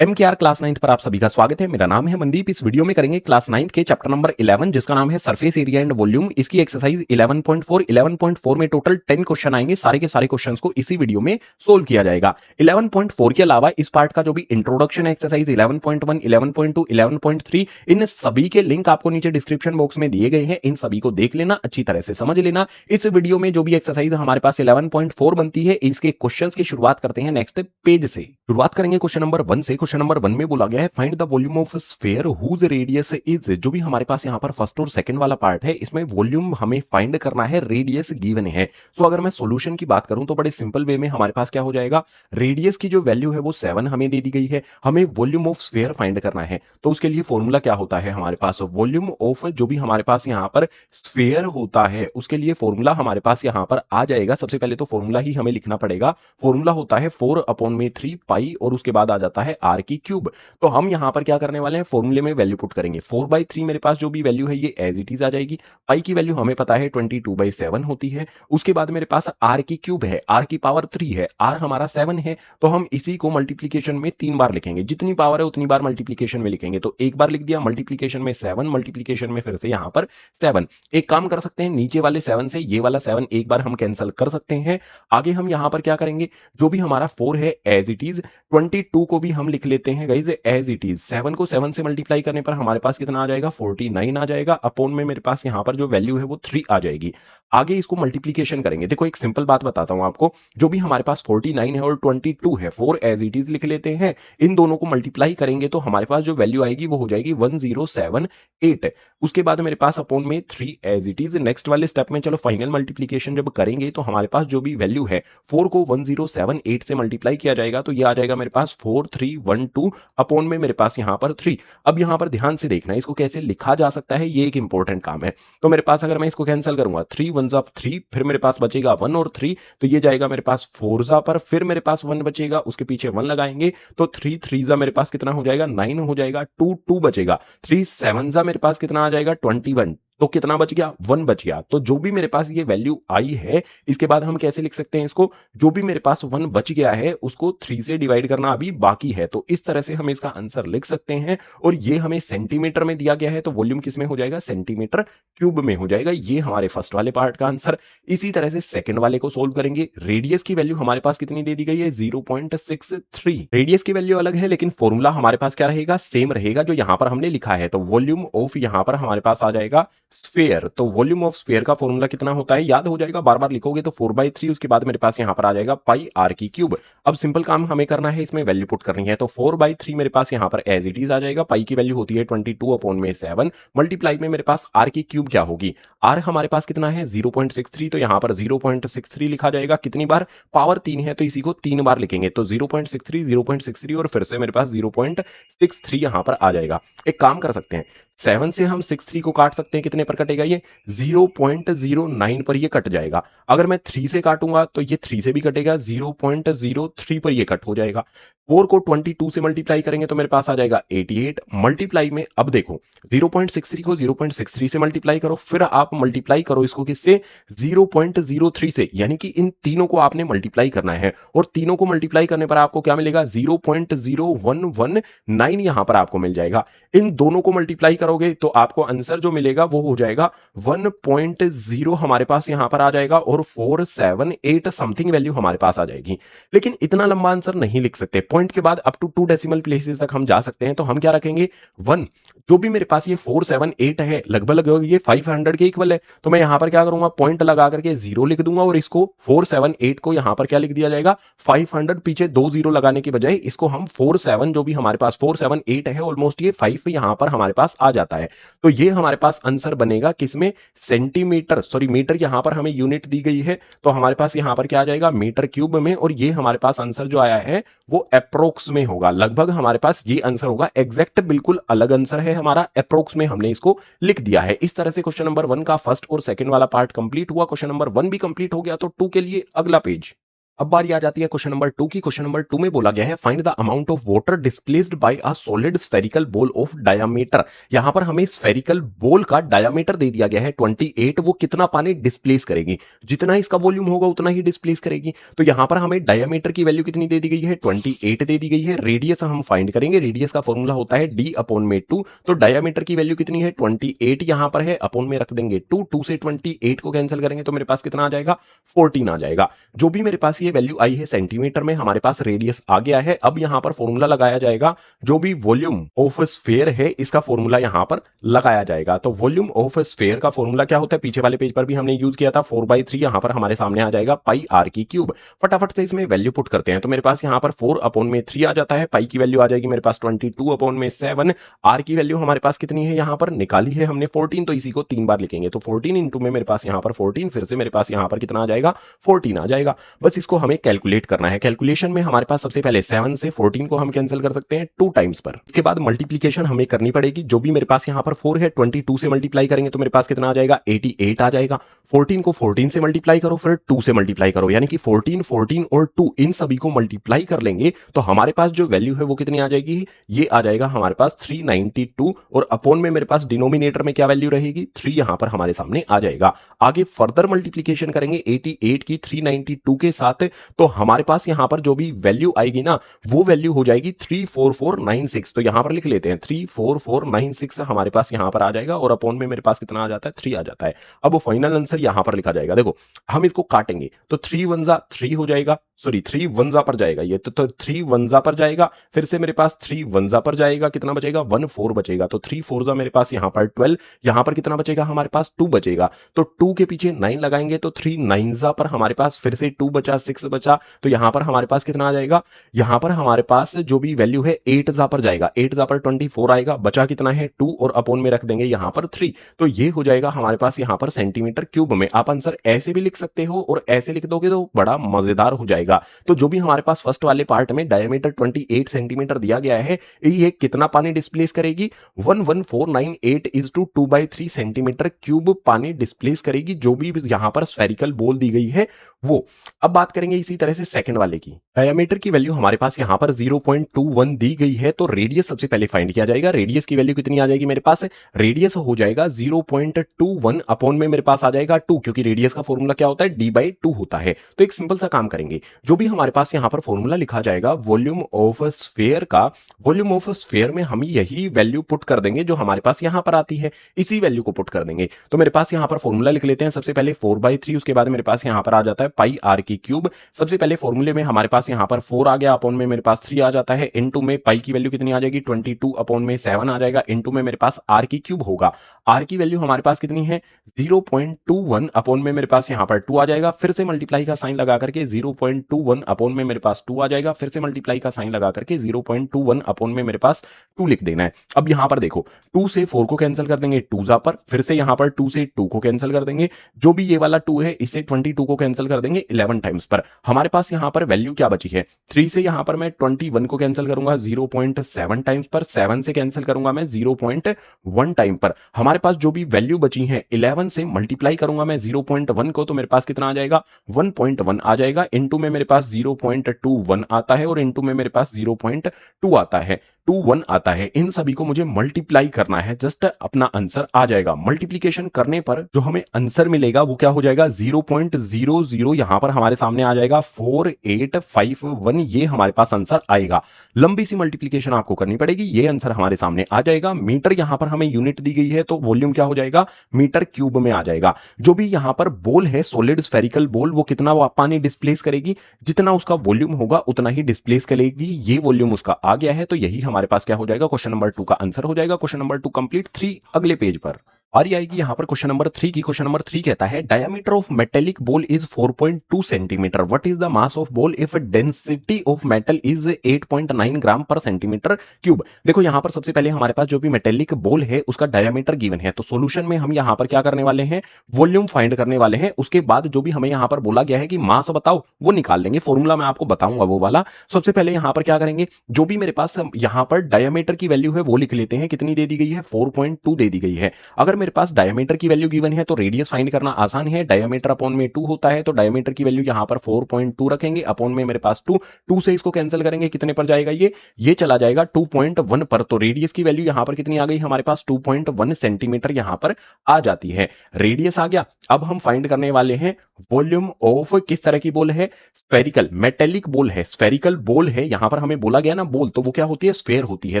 MKR class 9th पर आप सभी का स्वागत है। मेरा नाम है मनदीप। इस वीडियो में करेंगे क्लास 9th के चैप्टर नंबर 11 जिसका नाम है सरफेस एरिया एंड वॉल्यूम। इसकी एक्सरसाइज 11.4 में टोटल 10 क्वेश्चन आएंगे। सारे के सारे क्वेश्चंस को इसी वीडियो में सोल्व किया जाएगा। 11.4 के अलावा इस पार्ट का जो भी इंट्रोडक्शन एक्सरसाइज 11.1, 11.2, 11.3 इन सभी के लिंक आपको नीचे डिस्क्रिप्शन बॉक्स में दिए गए हैं। इन सभी को देख लेना, अच्छी तरह से समझ लेना। इस वीडियो में जो भी एक्सरसाइज हमारे पास 11.4 बनती है इसके क्वेश्चंस की शुरुआत करते हैं नेक्स्ट पेज से। शुरुआत करेंगे क्वेश्चन नंबर 1 से। क्वेश्चन नंबर 1 में बोला गया है find the volume of sphere whose radius is. जो भी हमारे पास यहाँ पर फर्स्ट और सेकंड वाला पार्ट है इसमें वॉल्यूम हमें फाइंड करना है, रेडियस गिवन है। सो अगर मैं सॉल्यूशन की बात करूं तो बड़े सिंपल वे में हमारे पास क्या हो जाएगा, रेडियस की जो वैल्यू है वो 7 हमें दे दी गई है, हमें वॉल्यूम ऑफ स्फीयर फाइंड करना है। तो उसके लिए फॉर्मूला क्या होता है हमारे पास, वॉल्यूम ऑफ जो भी हमारे पास यहाँ पर स्फीयर होता है उसके लिए फॉर्मूला हमारे पास यहाँ पर आ जाएगा। सबसे पहले तो फॉर्मूला ही हमें लिखना पड़ेगा। फॉर्मूला होता है 4/3 पाई और उसके बाद आ जाता है r की क्यूब। तो हम यहां पर क्या करने वाले हैं, फॉर्मूले में वैल्यू पुट करेंगे। 4/3 मेरे पास जो भी वैल्यू है ये एज इट इज आ जाएगी। पाई की वैल्यू हमें पता है 22/7 होती है। उसके बाद मेरे पास r की क्यूब है, r की पावर 3 है, r हमारा 7 है। तो हम इसी को मल्टीप्लीकेशन में 3 बार लिखेंगे। जितनी पावर है उतनी बार मल्टीप्लीकेशन में लिखेंगे। तो एक बार लिख दिया मल्टीप्लीकेशन में 7, मल्टीप्लीकेशन में फिर से यहां पर 7। एक काम कर सकते हैं, नीचे वाले 7 से ये वाला 7 एक बार हम कैंसिल कर सकते हैं। आगे हम यहां पर क्या करेंगे, जो भी हमारा 4 है एज इट इज, 22 को भी हम लिख लेते हैं गाइस एज इट इज। 7 को 7 से मल्टीप्लाई करने पर हमारे पास कितना आ जाएगा, 49 आ जाएगा। अपॉन में मेरे पास यहां पर जो वैल्यू है वो 3 आ जाएगी। आगे इसको मल्टीप्लीकेशन करेंगे। देखो एक सिंपल बात बताता हूं आपको, जो भी हमारे पास 49 है और 22 है, 4 एज इट इज लिख लेते हैं। इन दोनों को मल्टीप्लाई करेंगे तो हमारे पास जो वैल्यू आएगी वो हो जाएगी 1078। उसके बाद मेरे पास अपॉन में 3 एज इट इज। नेक्स्ट वाले स्टेप में चलो फाइनल मल्टीप्लीकेशन जब करेंगे तो हमारे पास जो भी वैल्यू है 4 को 1078 से मल्टीप्लाई किया जाएगा तो ये आ जाएगा मेरे पास 4312 अपॉन में मेरे पास यहां पर 3। अब यहां पर ध्यान से देखना इसको कैसे लिखा जा सकता है, ये एक इंपॉर्टेंट काम है। तो मेरे पास अगर मैं इसको कैंसिल करूंगा 3 1 3, फिर मेरे पास बचेगा 1 और 3, तो ये जाएगा मेरे पास 4 पर, फिर मेरे पास 1 बचेगा, उसके पीछे 1 लगाएंगे तो 3 3 मेरे पास कितना हो जाएगा, 9 हो जाएगा। 2 2 बचेगा, 3 7 मेरे पास कितना आ जाएगा, 21। तो कितना बच गया, 1 बच गया। तो जो भी मेरे पास ये वैल्यू आई है इसके बाद हम कैसे लिख सकते हैं इसको, जो भी मेरे पास 1 बच गया है उसको 3 से डिवाइड करना अभी बाकी है। तो इस तरह से हम इसका आंसर लिख सकते हैं। और ये हमें सेंटीमीटर में दिया गया है तो वॉल्यूम किस में हो जाएगा, सेंटीमीटर क्यूब में हो जाएगा। ये हमारे फर्स्ट वाले पार्ट का आंसर। इसी तरह से सेकंड वाले को सोल्व करेंगे। रेडियस की वैल्यू हमारे पास कितनी दे दी गई है, 0.63। रेडियस की वैल्यू अलग है लेकिन फॉर्मूला हमारे पास क्या रहेगा, सेम रहेगा जो यहां पर हमने लिखा है। तो वॉल्यूम ऑफ यहां पर हमारे पास आ जाएगा स्फीयर। तो वॉल्यूम ऑफ स्फीयर का फॉर्मूला कितना होता है, याद हो जाएगा, बार बार लिखोगे तो 4/3। उसके बाद मेरे पास यहां पर आ जाएगा पाई r की क्यूब। अब सिंपल काम हमें करना है, इसमें वैल्यू पुट करनी है। तो 4/3 मेरे पास यहां पर एज इट इज आ जाएगा। पाई की वैल्यू होती है 22 अपॉन में 7, मल्टीप्लाई में मेरे पास r की क्यूब क्या होगी, r हमारे पास कितना है 0.63, तो यहां पर 0.63 लिखा जाएगा। कितनी बार, पावर 3 है तो इसी को 3 बार लिखेंगे। तो 0.63 0.63 और फिर से मेरे पास 0.63 यहां पर आ जाएगा। एक काम कर सकते हैं, 7 से हम 63 को काट सकते हैं, कितने पर कटेगा, ये 0.09 पर ये कट जाएगा। अगर मैं 3 से काटूंगा तो ये 3 से भी कटेगा, 0.03 पर ये कट हो जाएगा। 4 को 22 से मल्टीप्लाई करेंगे तो मेरे पास आ जाएगा 88। मल्टीप्लाई में अब देखो 0.63 को 0.63 से मल्टीप्लाई करो, फिर आप मल्टीप्लाई करो इसको किससे, 0.03 से, यानी कि इन तीनों को आपने मल्टीप्लाई करना है। और तीनों को मल्टीप्लाई करने पर आपको क्या मिलेगा, 0.0119 यहां पर आपको मिल जाएगा। इन दोनों को मल्टीप्लाई करोगे तो आपको आंसर जो मिलेगा वो हो जाएगा 1.0 हमारे पास यहां पर आ जाएगा और 478 समथिंग वैल्यू हमारे पास आ जाएगी। लेकिन इतना लंबा आंसर नहीं लिख सकते, पॉइंट के बाद अप टू 2 डेसिमल प्लेसेस तक हम जा सकते हैं। तो हम क्या रखेंगे, 1, जो भी मेरे पास ये 478 है लगभग ये 500 के इक्वल है। तो मैं यहां पर क्या करूंगा, पॉइंट लगा करके 0 लिख दूंगा और इसको 478 को यहां पर क्या लिख दिया जाएगा, 500, पीछे 2 0 लगाने की बजाय इसको हम 47, जो भी हमारे पास 478 है ऑलमोस्ट ये 5 यहां पर हमारे पास आ जाता है। तो ये हमारे पास आंसर बनेगा किसमें, सेंटीमीटर, सॉरी मीटर, यहां पर हमें यूनिट दी गई है तो हमारे पास यहां पर क्या आ जाएगा, मीटर क्यूब में। और ये हमारे पास आंसर जो आया है वो अप्रोक्स में होगा, लगभग हमारे पास ये आंसर होगा। एग्जैक्ट बिल्कुल अलग आंसर है हमारा, अप्रोक्स में हमने इसको लिख दिया है। इस तरह से क्वेश्चन नंबर 1 का फर्स्ट और सेकंड वाला पार्ट कंप्लीट हुआ। क्वेश्चन नंबर 1 भी कंप्लीट हो गया। तो 2 के लिए अगला पेज। अब बारी आ जाती है क्वेश्चन नंबर 2 की। क्वेश्चन नंबर 2 में बोला गया है find the amount of water displaced by a solid spherical ball of diameter. यहां पर हमें स्फेरिकल बॉल का डायामीटर दे दिया गया है 28, वो कितना पानी डिस्प्लेस करेगी, जितना इसका वॉल्यूम होगा उतना ही डिस्प्लेस करेगी। तो यहां पर हमें डायामीटर की वैल्यू कितनी दे दी गई है, 28 दे दी गई है। रेडियस हम फाइंड करेंगे, रेडियस का फॉर्मूला होता है d/2। तो डायामीटर की वैल्यू कितनी है, 28 यहां पर है, अपॉन में रख देंगे 2 से 28 को कैंसिल करेंगे तो मेरे पास कितना आ जाएगा, 14 आ जाएगा। जो भी मेरे पास ये वैल्यू आई है सेंटीमीटर में, हमारे पास रेडियस आ गया है। अब यहां पर फॉर्मूला लगाया जाएगा, जो भी वॉल्यूम ऑफ स्फीयर है इसका फॉर्मूला यहां पर लगाया जाएगा। तो वॉल्यूम ऑफ स्फीयर का फॉर्मूला क्या होता है, पीछे वाले पेज पर भी हमने यूज किया था, 4/3 यहां पर हमारे सामने आ जाएगा पाई आर की क्यूब। फटाफट से इसमें वैल्यू पुट करते हैं। तो मेरे पास यहां पर 4/3 आ जाता है, पाई की वैल्यू आ जाएगी मेरे पास 22/7। आर की वैल्यू हमारे पास कितनी है, यहां पर निकाली है हमने 14, तो इसी को 3 बार लिखेंगे। तो 14 इंटू में मेरे पास यहां पर 14, फिर से मेरे पास यहां पर कितना आ जाएगा, 14 आ जाएगा। बस इसको हमें कैलकुलेट करना है। कैलकुलेशन में हमारे पास सबसे पहले 7 से 14 को हम कैंसिल कर सकते हैं 2 टाइम्स पर। इसके बाद मल्टीप्लीकेशन हमें करनी पड़ेगी। जो भी मेरे पास यहां पर 4 है, 22 से मल्टीप्लाई करेंगे तो मेरे पास कितना आ जाएगा, 88 आ जाएगा। 14 को 14 से मल्टीप्लाई करो, फिर 2 से मल्टीप्लाई करो, यानी कि 14, 14 और 2 इन सभी को मल्टीप्लाई कर लेंगे तो हमारे पास जो वैल्यू है वो कितनी आ जाएगी, ये आ जाएगा हमारे पास 392। और अपॉन में मेरे पास डिनोमिनेटर में क्या वैल्यू रहेगी, 3 यहां पर हमारे सामने आ जाएगा। आगे फर्दर मल्टीप्लीकेशन करेंगे 88 की 392 के साथ, तो हमारे पास यहां पर जो भी वैल्यू आएगी ना, वो वैल्यू हो जाएगी 34496। तो यहां पर लिख लेते हैं 34496 हमारे पास यहां पर आ जाएगा, और अपॉन में मेरे पास कितना आ जाता है, 3 आ जाता है। अब वो फाइनल आंसर यहां पर लिखा जाएगा। देखो हम इसको काटेंगे तो 3 1 जा 3 हो जाएगा, सॉरी 3 1 जा पर जाएगा ये, तो 3 1 जा पर जाएगा, फिर से मेरे पास 3 1 जा पर जाएगा, कितना बचेगा, 1 4 बचेगा। तो 3 4 जा मेरे पास यहां पर 12, यहां पर कितना बचेगा, हमारे पास 2 बचेगा। तो 2 के पीछे 9 लगाएंगे तो 3 9 जा पर हमारे पास फिर से 2 बचा, 6 बचा। तो यहां पर हमारे पास कितना आ जाएगा, यहां पर हमारे पास जो भी वैल्यू है 8 जा पर जाएगा, 8 जा पर 24 आएगा, बचा कितना है 2, और अपॉन में रख देंगे यहां पर 3। तो ये हो जाएगा हमारे पास यहां पर सेंटीमीटर क्यूब में। आप आंसर ऐसे भी लिख सकते हो और ऐसे लिख दोगे तो बड़ा मजेदार हो जाएगा। तो जो भी हमारे पास फर्स्ट वाले पार्ट में डायमीटर 28 सेंटीमीटर दिया गया है, ये कितना पानी डिस्प्लेस करेगी, 11498 इज टू 2/3 सेंटीमीटर क्यूब पानी डिस्प्लेस करेगी, जो भी यहां पर स्फेरिकल बॉल दी गई है वो। अब बात करेंगे इसी तरह से सेकंड वाले की। डायमीटर की वैल्यू हमारे पास यहां पर 0.21 दी गई है, तो रेडियस सबसे पहले फाइंड किया जाएगा। रेडियस की वैल्यू कितनी आ जाएगी मेरे पास, रेडियस हो जाएगा 0.21, अपॉन में मेरे पास आ जाएगा 2, क्योंकि रेडियस का फॉर्मूला क्या होता है, d/2 होता है। तो एक सिंपल सा काम करेंगे, जो भी हमारे पास यहां पर फॉर्मूला लिखा जाएगा वॉल्यूम ऑफ स्फीयर का, वॉल्यूम ऑफ स्फीयर में हम यही वैल्यू पुट कर देंगे जो हमारे पास यहां पर आती है, इसी वैल्यू को पुट कर देंगे। तो मेरे पास यहां पर फॉर्मूला लिख लेते हैं, सबसे पहले 4/3, उसके बाद मेरे पास यहां पर आ जाता है पाई आर की क्यूब। सबसे पहले फॉर्मूले में हमारे पास यहां पर 4 आ गया, अपॉन में मेरे पास 3 आ जाता है, इनटू में पाई की वैल्यू कितनी आ जाएगी 22, अपॉन में 7 आ जाएगा, इनटू में मेरे पास आर की क्यूब होगा। आर की वैल्यू हमारे पास कितनी है 0.21, अपॉन में मेरे पास यहां पर 2 आ जाएगा, फिर से मल्टीप्लाई का साइन लगा करके 0.21, अपॉन में मेरे पास 2 आ जाएगा, फिर से मल्टीप्लाई का साइन लगा करके 0.21, अपॉन में मेरे पास 2 लिख देना है। अब यहां पर देखो 2 से 4 को कैंसिल कर देंगे 2 जा पर, फिर से यहां पर 2 से 2 को कैंसिल कर देंगे, जो भी ये वाला 2 है इससे 22 को कैंसिल कर देंगे 11 टाइम्स पर। हमारे पास यहां पर वैल्यू क्या बची है, 3 से यहां पर मैं 21 को कैंसिल करूंगा 0.7 टाइम्स पर, 7 से कैंसिल करूंगा मैं 0.1 टाइम पर। हमारे पास जो भी वैल्यू बची है 11 से मल्टीप्लाई करूंगा मैं 0.1 को, तो मेरे पास कितना आ जाएगा 1.1 आ जाएगा, इनटू में मेरे पास 0.21 आता है, और इनटू में मेरे पास 0.2 आता है, 21 आता है। इन सभी को मुझे मल्टीप्लाई करना है, जस्ट अपना आंसर आ जाएगा। मल्टीप्लीकेशन करने पर जो हमें आंसर मिलेगा वो क्या हो जाएगा 0.00, यहां पर हमारे सामने आ जाएगा 4851, ये हमारे पास आंसर आएगा। लंबी सी मल्टीप्लीकेशन आपको करनी पड़ेगी, ये आंसर हमारे सामने आ जाएगा। मीटर यहां पर हमें यूनिट दी गई है, तो वॉल्यूम क्या हो जाएगा मीटर क्यूब में आ जाएगा। जो भी यहां पर बॉल है सॉलिड स्फेरिकल बॉल, वो कितना पानी डिस्प्लेस करेगी, जितना उसका वॉल्यूम होगा उतना ही डिस्प्लेस करेगी, ये वॉल्यूम उसका आ गया है। तो यही हमारे पास क्या हो जाएगा, क्वेश्चन नंबर 2 का आंसर हो जाएगा। Question number 2 complete. 3 अगले पेज पर बारी आएगी यहां पर क्वेश्चन नंबर 3 की। क्वेश्चन नंबर 3 कहता है diameter of metallic ball is 4.2 centimetre, what is the mass of ball if density of metal is 8.9 ग्राम पर सेंटीमीटर क्यूब। देखो यहां पर सबसे पहले हमारे पास जो भी मेटेलिक बॉल है उसका डायमीटर गिवन है, तो सॉल्यूशन में हम यहां पर क्या करने वाले हैं, वॉल्यूम फाइंड करने वाले हैं। उसके बाद जो भी हमें यहां पर बोला गया है कि मास बताओ, वो निकाल लेंगे, फॉर्मूला मैं आपको बताऊंगा वो वाला। सबसे पहले यहां पर क्या करेंगे, जो भी मेरे पास यहां पर डायमीटर की वैल्यू है वो लिख लेते हैं, कितनी दे दी गई है 4.2 दे दी गई है। अगर मेरे पास डायमीटर की वैल्यू गिवन है तो रेडियस फाइंड करना आसान है। डायमीटर अपॉन में 2 होता है तो डायमीटर की वैल्यू यहां पर 4.2 रखेंगे, अपॉन में मेरे पास 2 से इसको कैंसिल करेंगे, कितने पर जाएगा ये चला जाएगा 2.1 पर। तो रेडियस की वैल्यू यहां पर कितनी आ गई हमारे पास 2.1 सेंटीमीटर यहां पर आ जाती है। रेडियस आ गया। अब हम फाइंड करने वाले हैं वॉल्यूम ऑफ किस तरह की बॉल है, स्फेरिकल मेटेलिक बॉल है, स्फेरिकल बॉल है। यहां पर हमें बोला गया ना बॉल, तो वो क्या होती है, स्फेयर होती है।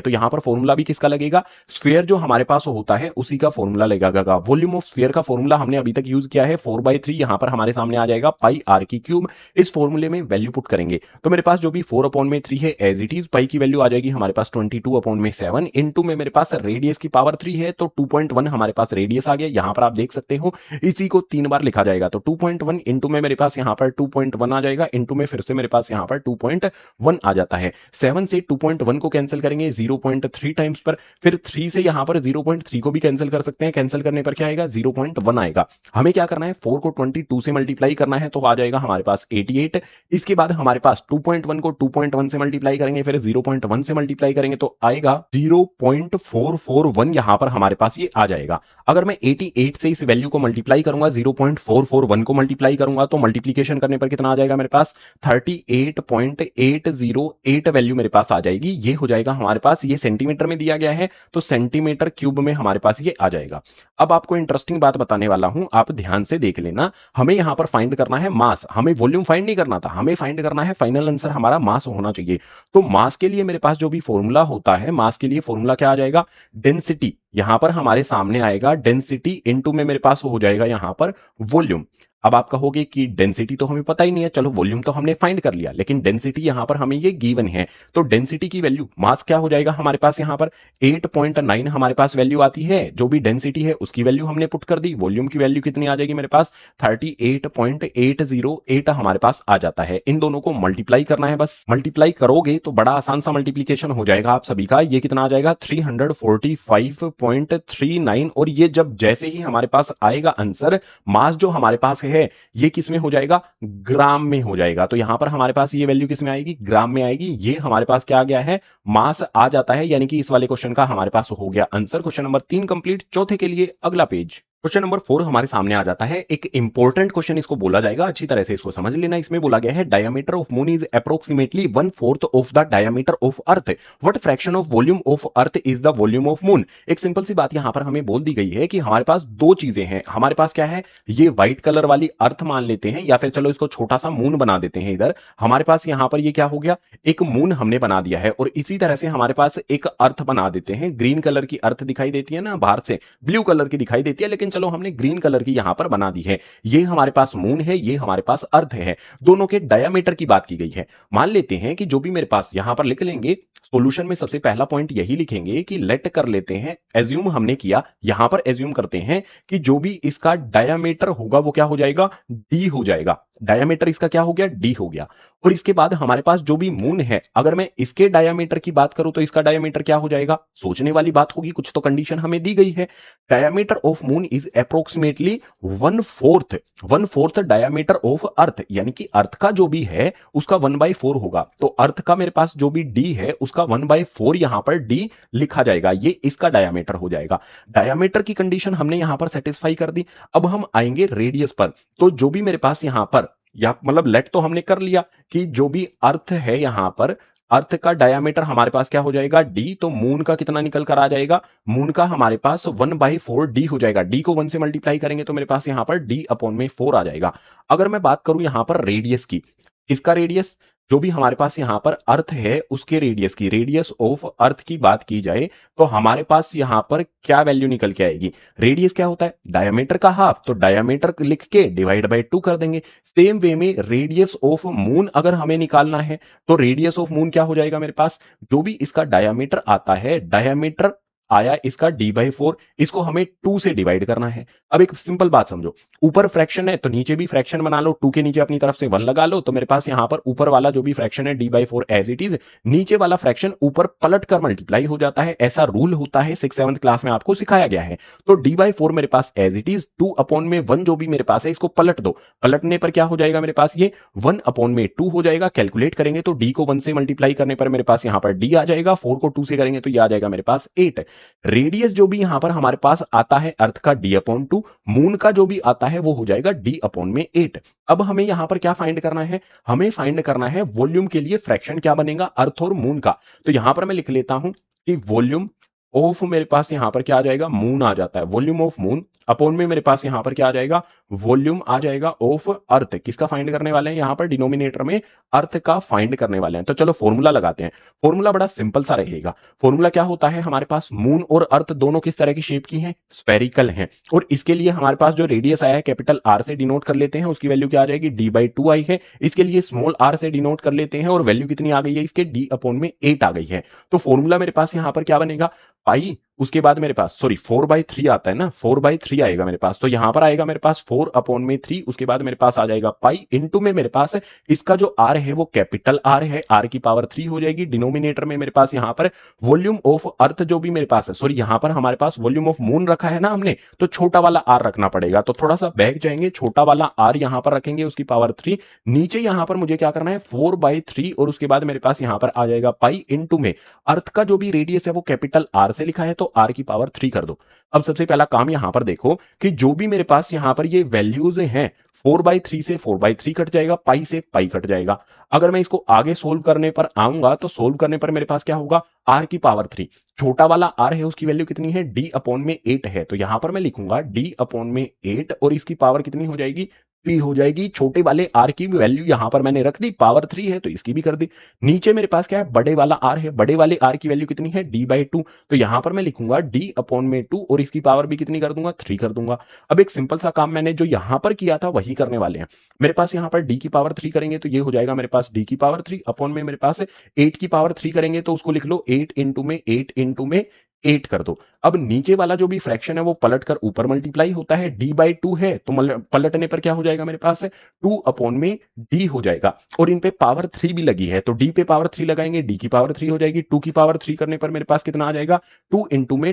तो यहां पर फॉर्मूला भी किसका लगेगा, स्फेयर जो हमारे पास होता है उसी का फॉर्मूला लगेगा। वॉल्यूम ऑफ स्फेयर का फॉर्मूला हमने अभी तक यूज किया है 4/3, यहां पर हमारे सामने आ जाएगा पाई आर की क्यूब। इस फॉर्मूले में वैल्यू पुट करेंगे तो मेरे पास जो भी 4/3 है एज इट इज, पाई की वैल्यू आ जाएगी हमारे पास 22/7, इनटू में मेरे पास रेडियस की पावर 3 है तो 2.1 हमारे पास रेडियस आ गया। यहां पर आप देख सकते हो इसी को 3 बार लिखा जाएगा तो 2.1 इंटू में मेरे पास यहां पर 2.1 आ जाएगा, इंटू में फिर से मेरे पास यहां पर 2.1 आ जाता है। 7 से 2.1 को कैंसिल करेंगे 0.3 टाइम्स पर, फिर 3 से यहां पर 0.3 को भी कैंसिल कर सकते हैं, कैंसिल करने पर क्या आएगा 0.1 आएगा। हमें क्या करना है 4 को 22 से मल्टीप्लाई करना है तो आ जाएगा हमारे पास 88। इसके बाद हमारे पास 2.1 को 2.1 से मल्टीप्लाई करेंगे, फिर 0.1 से मल्टीप्लाई करेंगे तो आएगा 0.441 यहां पर हमारे पास ये आ जाएगा। अगर मैं 88 से इस वैल्यू को मल्टीप्लाई करूंगा 0.441 को मल्टीप्लाई करूंगा तो मल्टीप्लीकेशन करने पर कितना आ जाएगा मेरे पास 38.808 वैल्यू मेरे पास आ जाएगी। ये हो जाएगा हमारे पास, ये सेंटीमीटर में दिया गया है तो सेंटीमीटर क्यूब में हमारे पास ये आ जाएगा। अब आपको इंटरेस्टिंग बात बताने वाला हूं, आप ध्यान से देख लेना। हमें यहां पर फाइंड करना है मास, हमें वॉल्यूम फाइंड नहीं करना था, हमें फाइंड करना है फाइनल आंसर हमारा मास होना चाहिए। तो मास के लिए मेरे पास जो भी फॉर्मूला होता है, मास के लिए फॉर्मूला क्या आ जाएगा, डेंसिटी। यहां पर हमारे सामने आएगा डेंसिटी इनटू में मेरे पास हो जाएगा यहां पर वॉल्यूम। अब आप कहोगे कि डेंसिटी तो हमें पता ही नहीं है, चलो वॉल्यूम तो हमने फाइंड कर लिया, लेकिन डेंसिटी यहां पर हमें ये गिवन है तो डेंसिटी की वैल्यू मास क्या हो जाएगा हमारे पास यहां पर 8.9 हमारे पास वैल्यू आती है। जो भी डेंसिटी है उसकी वैल्यू हमने पुट कर दी, वॉल्यूम की वैल्यू कितनी आ जाएगी मेरे पास 38.808 हमारे पास आ जाता है। इन दोनों को मल्टीप्लाई करना है, बस मल्टीप्लाई करोगे तो बड़ा आसान सा मल्टीप्लीकेशन हो जाएगा आप सभी का। ये कितना आ जाएगा 345.39 और ये जब जैसे ही हमारे पास आएगा आंसर, मास जो हमारे पास है ये किस में हो जाएगा, ग्राम में हो जाएगा। तो यहां पर हमारे पास ये वैल्यू किस में आएगी, ग्राम में आएगी। ये हमारे पास क्या आ गया है, मास आ जाता है, यानी कि इस वाले क्वेश्चन का हमारे पास हो गया आंसर। Question number 3 complete. चौथे के लिए अगला पेज, क्वेश्चन नंबर 4 हमारे सामने आ जाता है। एक इंपॉर्टेंट क्वेश्चन इसको बोला जाएगा, अच्छी तरह से इसको समझ लेना। इसमें बोला गया है diameter of moon is approximately 1/4 of the diameter of earth, what fraction of volume of earth is the volume of moon. एक सिंपल सी बात यहां पर हमें बोल दी गई है कि हमारे पास दो चीजें हैं। हमारे पास क्या है, ये व्हाइट कलर वाली अर्थ मान लेते हैं, या फिर चलो इसको छोटा सा मून बना देते हैं। इधर हमारे पास यहां पर ये क्या हो गया, एक मून हमने बना दिया है, और इसी तरह से हमारे पास एक अर्थ बना देते हैं। ग्रीन कलर की अर्थ दिखाई देती है ना, बाहर से ब्लू कलर की दिखाई देती है, लेकिन चलो हमने ग्रीन कलर की यहां पर बना दी है। ये हमारे पास मून है, ये हमारे पास अर्थ है। दोनों के डायमीटर की बात की गई है। मान लेते हैं कि जो भी मेरे पास यहां पर लिख लेंगे, सॉल्यूशन में सबसे पहला पॉइंट यही लिखेंगे कि लेट कर लेते हैं, एज्यूम हमने किया, यहां पर एज्यूम करते हैं कि जो भी इसका डायमीटर होगा वो क्या हो जाएगा, डी हो जाएगा। डायमीटर इसका क्या हो गया, डी हो गया। और इसके बाद हमारे पास जो भी मून है, अगर मैं इसके डायमीटर की बात करूं तो इसका डायमीटर क्या हो जाएगा। सोचने वाली बात होगी, कुछ तो कंडीशन हमें दी गई है। Diameter of moon is approximately 1/4 diameter of earth, यानी कि अर्थ का जो भी है उसका 1/4 होगा। तो अर्थ का मेरे पास जो भी डी है उसका 1/4 यहां पर डी लिखा जाएगा, ये इसका डायमीटर हो जाएगा। डायमीटर की कंडीशन हमने यहां पर सेटिस्फाई कर दी। अब हम आएंगे रेडियस पर। तो जो भी मेरे पास यहां पर, या मतलब लेट तो हमने कर लिया कि जो भी अर्थ है यहां पर, अर्थ का डायमीटर हमारे पास क्या हो जाएगा, डी। तो मून का कितना निकल कर आ जाएगा, मून का हमारे पास 1/4 डी हो जाएगा। डी को 1 से मल्टीप्लाई करेंगे तो मेरे पास यहां पर डी अपॉन में 4 आ जाएगा। अगर मैं बात करूं यहां पर रेडियस की, इसका रेडियस जो भी हमारे पास यहां पर अर्थ है उसके रेडियस की, रेडियस ऑफ अर्थ की बात की जाए तो हमारे पास यहां पर क्या वैल्यू निकल के आएगी। रेडियस क्या होता है, डायमीटर का हाफ, तो डायमीटर लिख के डिवाइड बाय 2 कर देंगे। सेम वे में रेडियस ऑफ मून अगर हमें निकालना है तो रेडियस ऑफ मून क्या हो जाएगा मेरे पास, जो भी इसका डायमीटर आता है, डायमीटर आया इसका d/4, इसको हमें 2 से डिवाइड करना है। अब एक सिंपल बात समझो, ऊपर फ्रैक्शन है तो नीचे भी फ्रैक्शन बना लो, 2 के नीचे अपनी तरफ से 1 लगा लो, तो मेरे पास यहां पर ऊपर वाला जो भी फ्रैक्शन है d/4 एज इट इज, नीचे वाला फ्रैक्शन ऊपर पलट कर मल्टीप्लाई हो जाता है। ऐसा रूल होता है, 6th-7th क्लास में आपको सिखाया गया है। तो d/4 मेरे पास एज इट इज, 2/1 जो भी मेरे पास है इसको पलट दो, पलटने पर क्या हो जाएगा मेरे पास, ये 1/2 हो जाएगा। कैलकुलेट करेंगे तो d को 1 से मल्टीप्लाई करने पर मेरे पास यहां पर d आ जाएगा, 4 को 2 से करेंगे तो ये आ जाएगा मेरे पास 8। रेडियस जो भी यहां पर हमारे पास आता है अर्थ का d/2, मून का जो भी आता है वो हो जाएगा d/8। अब हमें यहां पर क्या फाइंड करना है, हमें फाइंड करना है वॉल्यूम के लिए फ्रैक्शन क्या बनेगा अर्थ और मून का। तो यहां पर मैं लिख लेता हूं कि वॉल्यूम ऑफ मेरे पास यहां पर क्या आ जाएगा, मून आ जाता है, वॉल्यूम ऑफ मून अपॉन में मेरे पास यहां पर क्या आ जाएगा, वॉल्यूम आ जाएगा ऑफ अर्थ। किसका फाइंड करने वाले हैं, यहां पर डिनोमिनेटर में अर्थ का फाइंड करने वाले हैं। तो चलो फॉर्मूला लगाते हैं। फॉर्मूला बड़ा सिंपल सा रहेगा। फॉर्मूला क्या होता है, हमारे पास मून और अर्थ दोनों किस तरह की शेप की हैं, स्फेरिकल हैं, और इसके लिए हमारे पास जो रेडियस आया है कैपिटल आर से डिनोट कर लेते हैं, उसकी वैल्यू क्या आ जाएगी, d/2 आई है। इसके लिए स्मॉल आर से डिनोट कर लेते हैं और वैल्यू कितनी आ गई है इसके, d/8 आ गई है। तो फॉर्मूला मेरे पास यहां पर क्या बनेगा, पाई, उसके बाद मेरे पास 4/3 आता है ना, 4/3 आएगा मेरे पास। तो यहां पर आएगा मेरे पास 4/3, उसके बाद मेरे पास आ जाएगा पाई, इनटू में मेरे पास इसका जो आर है वो कैपिटल आर है, आर की पावर 3 हो जाएगी। डिनोमिनेटर में मेरे पास यहां पर वॉल्यूम ऑफ अर्थ जो भी मेरे पास है, सॉरी यहां पर हमारे पास वॉल्यूम ऑफ मून रखा है ना हमने, तो छोटा वाला आर रखना पड़ेगा। तो थोड़ा सा बैक जाएंगे, छोटा वाला आर यहां पर रखेंगे, उसकी पावर 3, नीचे यहां पर मुझे क्या करना है 4/3, और उसके बाद मेरे पास यहां पर आ जाएगा पाई, इनटू में अर्थ का जो भी रेडियस है वो कैपिटल आर से लिखा है, तो आर की पावर 3 कर दो। अब सबसे पहला काम यहां पर देखो कि जो भी मेरे पास यहां पर ये वैल्यूज हैं, 4/3 से 4/3 कट जाएगा, पाई से पाई कट जाएगा। अगर मैं इसको आगे सोल्व करने पर आऊंगा तो सोल्व करने पर मेरे पास क्या होगा, आर की पावर 3, छोटा वाला आर है उसकी वैल्यू कितनी है, d/8 है। तो यहां पर मैं लिखूंगा d/8, और इसकी पावर कितनी हो जाएगी, p हो जाएगी। छोटे वाले आर की वैल्यू यहां पर मैंने रख दी, पावर 3 है तो इसकी भी कर दी। नीचे मेरे पास क्या है, बड़े वाला आर है, बड़े वाले आर की वैल्यू कितनी है, d/2, तो यहां पर मैं लिखूंगा d/2, और इसकी पावर भी कितनी कर दूंगा, 3 कर दूंगा। अब एक सिंपल सा काम मैंने जो यहां पर किया था वही करने वाले हैं। मेरे पास यहां पर d की पावर 3 करेंगे तो ये हो जाएगा मेरे पास d की पावर 3 अपॉन में मेरे पास 8 की पावर 3 करेंगे तो उसको लिख लो 8 इंटू में 8 कर दो। अब नीचे वाला जो भी फ्रैक्शन है वो पलट कर ऊपर मल्टीप्लाई होता है, d/2 है तो पलटने पर क्या हो जाएगा मेरे पास, 2/में d हो जाएगा, और इन पे पावर 3 भी लगी है, तो d पे पावर 3 लगाएंगे, d की पावर 3 हो जाएगी। 2 की पावर 3 करने पर मेरे पास कितना आ जाएगा, 2 इंटू में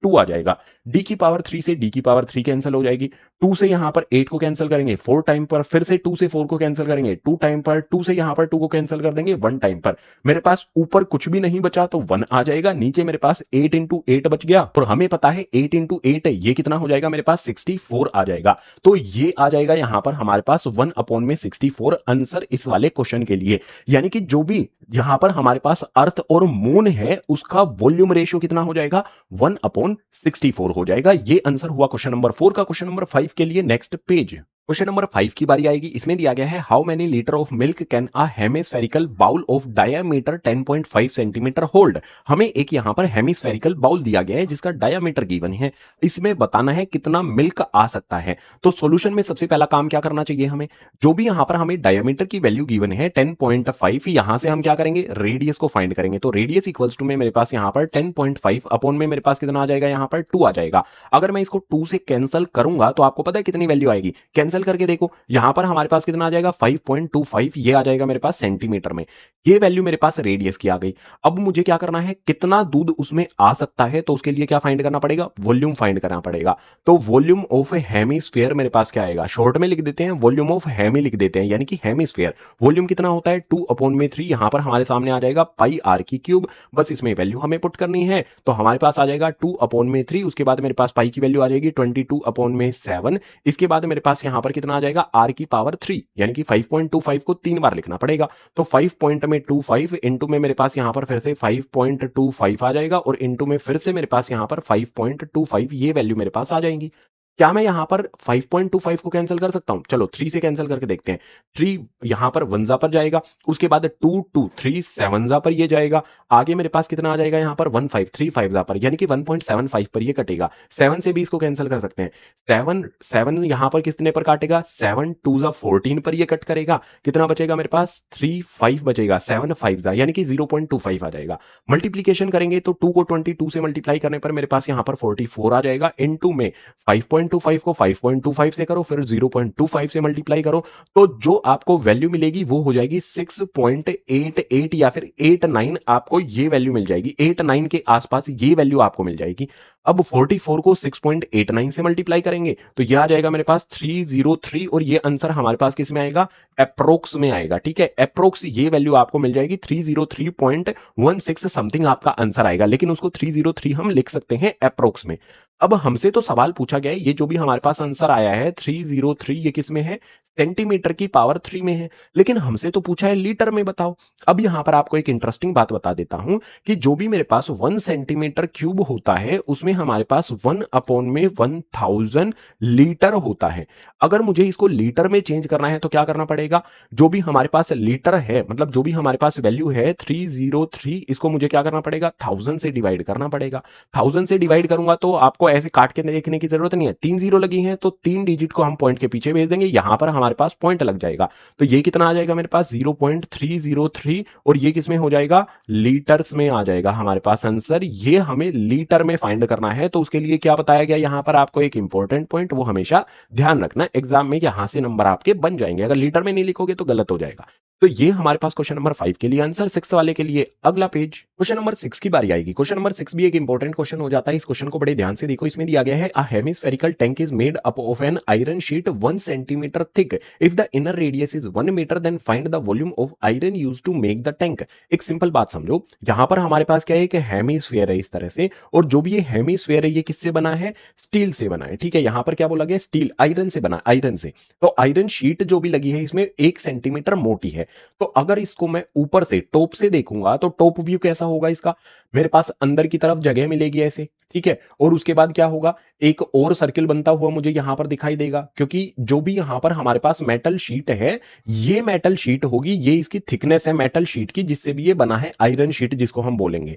2 आ जाएगा। d की पावर 3 से d की पावर 3 कैंसिल हो जाएगी, 2 से यहां पर 8 को कैंसिल करेंगे 4 टाइम पर, फिर से 2 से 4 को कैंसिल करेंगे 2 टाइम पर, 2 से यहां पर 2 को कैंसिल कर देंगे 1 टाइम पर। मेरे पास ऊपर कुछ भी नहीं बचा तो 1 आ जाएगा, नीचे मेरे पास 8 इंटू 8 बच गया, और हमें पता है 8 इंटू 8 ये कितना हो जाएगा मेरे पास, 64 आ जाएगा। तो ये आ जाएगा यहां पर हमारे पास 1/64 आंसर इस वाले क्वेश्चन के लिए। यानी कि जो भी यहां पर हमारे पास अर्थ और मून है उसका वॉल्यूम रेशियो कितना हो जाएगा, 1/64 हो जाएगा। ये आंसर हुआ क्वेश्चन नंबर 4 का। क्वेश्चन नंबर 5 के लिए नेक्स्ट पेज। क्वेश्चन नंबर 5 की बारी आएगी। इसमें दिया गया है how many litre of milk can a hemispherical bowl of diameter 10.5 centimetre hold. हमें एक यहां पर हेमिस्फेरिकल बाउल दिया गया है जिसका डायामीटर गिवन है, इसमें बताना है कितना मिल्क आ सकता है। तो सॉल्यूशन में सबसे पहला काम क्या करना चाहिए, हमें जो भी यहां पर हमें डायामीटर की वैल्यू गिवन है 10.5, यहां से हम क्या करेंगे, रेडियस को फाइंड करेंगे। तो रेडियस इक्वल्स टू में मेरे पास यहां पर 10.5 अपॉन में मेरे पास कितना आ जाएगा, यहां पर 2 आ जाएगा। अगर मैं इसको 2 से कैंसिल करूंगा तो आपको पता है कितनी वैल्यू आएगी, कैंसिल करके देखो, यहां पर हमारे पास कितना आ जाएगा 5.25, ये आ जाएगा मेरे पास सेंटीमीटर में। ये वैल्यू मेरे पास रेडियस की आ गई। अब मुझे क्या करना है, कितना दूध उसमें आ सकता है, तो उसके लिए क्या फाइंड करना पड़ेगा, वॉल्यूम फाइंड करना पड़ेगा। तो वॉल्यूम ऑफ हेमिस्फीयर मेरे पास क्या आएगा, शॉर्ट में लिख देते हैं, वॉल्यूम ऑफ हेमी लिख देते हैं, यानी कि हेमिस्फीयर वॉल्यूम कितना होता है 2/3। यहां पर हमारे सामने आ जाएगा पाई आर की क्यूब, बस इसमें वैल्यू हमें पुट करनी है। तो हमारे पास आ जाएगा 2/3, उसके बाद मेरे पास पाई की वैल्यू आ जाएगी 22/7। इसके बाद मेरे पास यहां पर कितना आ जाएगा, आर की पावर 3, यानी कि 5.25 को 3 बार लिखना पड़ेगा। तो 5.25 इंटू में मेरे पास यहां पर फिर से 5.25 आ जाएगा, और इंटू में फिर से मेरे पास यहां पर 5.25, ये वैल्यू मेरे पास आ जाएंगी। क्या मैं यहां पर 5.25 को कैंसिल कर सकता हूं, चलो 3 से कैंसिल करके देखते हैं। 3 यहां पर 1 जा पर जाएगा, उसके बाद 2 3 7 जा पर ये जाएगा, आगे मेरे पास कितना आ जाएगा यहां पर 1 5 3 5 जा पर, यानी कि 1.75 पर ये कटेगा। 7 से भी इसको कैंसिल कर सकते हैं, 7 यहां पर कितने पर काटेगा, 7 2 जा 14 पर ये कट करेगा, कितना बचेगा मेरे पास 3 5 बचेगा, 7 5 जा, यानी कि 0.25 आ जाएगा। मल्टीप्लीकेशन करेंगे तो 2 को 22 से मल्टीप्लाई करने पर मेरे पास यहां पर 44 आ जाएगा, इनटू में 5.25 5.25 को 5.25 से करो, फिर 0.25 से मल्टीप्लाई करो, तो जो आपको वैल्यू मिलेगी वो हो जाएगी 6.88 या फिर 89। आपको ये वैल्यू मिल जाएगी, 89 के आसपास ये वैल्यू आपको मिल जाएगी। अब 44 को 6.89 से मल्टीप्लाई करेंगे तो ये आ जाएगा मेरे पास 303, और ये आंसर हमारे पास किस में आएगा, अप्रोक्स में आएगा। ठीक है, अप्रोक्स ये वैल्यू आपको मिल जाएगी 303.16 समथिंग आपका आंसर आएगा, लेकिन उसको 303 हम लिख सकते हैं अप्रोक्स में। अब हमसे तो सवाल पूछा गया है, ये जो भी हमारे पास आंसर आया है 303, ये किस में है, सेंटीमीटर की पावर 3 में है, लेकिन हमसे तो पूछा है लीटर में बताओ। अब यहां पर आपको एक इंटरेस्टिंग बात बता देता हूं कि जो भी मेरे पास 1 सेंटीमीटर क्यूब होता है उसमें हमारे पास 1/1000 लीटर होता है। अगर मुझे इसको लीटर में चेंज करना है तो क्या करना पड़ेगा, जो भी हमारे पास लीटर है, मतलब जो भी हमारे पास वैल्यू है 303, इसको मुझे क्या करना पड़ेगा, 1000 से डिवाइड करना पड़ेगा। 1000 से डिवाइड करूंगा तो आपको ऐसे काट के देखने की जरूरत नहीं है, 3 जीरो लगी है तो 3 डिजिट को हम पॉइंट के पीछे भेज देंगे, यहां पर हमारे पास पॉइंट लग जाएगा। तो ये कितना आ जाएगा मेरे पास 0.303, और ये किसमें हो जाएगा, लीटर्स में आ जाएगा हमारे पास आंसर। ये हमें लीटर में फाइंड करना है, तो उसके लिए क्या बताया गया यहां पर आपको एक इंपॉर्टेंट पॉइंट, वो हमेशा ध्यान रखना, एग्जाम में यहां से नंबर आपके बन जाएंगे, अगर लीटर में नहीं लिखोगे तो गलत हो जाएगा। तो ये हमारे पास क्वेश्चन नंबर 5 के लिए आंसर। 6 वाले के लिए अगला पेज, क्वेश्चन नंबर 6 की बारी आएगी। क्वेश्चन नंबर 6 भी एक इंपॉर्टेंट क्वेश्चन हो जाता है, इस क्वेश्चन को बड़े ध्यान से देखो। इसमें दिया गया है, a hemispherical tank is made up of an iron sheet 1 centimetre thick, if the inner radius is 1 metre then find the volume of iron used to make the tank. एक सिंपल बात समझो, यहां पर हमारे पास क्या है कि हेमिस्फीयर है इस तरह से, और जो भी ये हेमिस्फीयर है ये किससे बना है, स्टील से बना है। ठीक है, यहां पर क्या बोला गया, स्टील, आयरन से बना, आयरन से। तो आयरन शीट जो भी लगी है इसमें 1 सेंटीमीटर मोटी है। तो अगर इसको मैं ऊपर से टॉप से देखूंगा तो टॉप व्यू कैसा होगा इसका, मेरे पास अंदर की तरफ जगह मिलेगी ऐसे। ठीक है, और उसके बाद क्या होगा, एक और सर्किल बनता हुआ मुझे यहां पर दिखाई देगा, क्योंकि जो भी यहां पर हमारे पास मेटल शीट है, ये मेटल शीट होगी, ये इसकी थिकनेस है मेटल शीट की, जिससे भी ये बना है आयरन शीट जिसको हम बोलेंगे।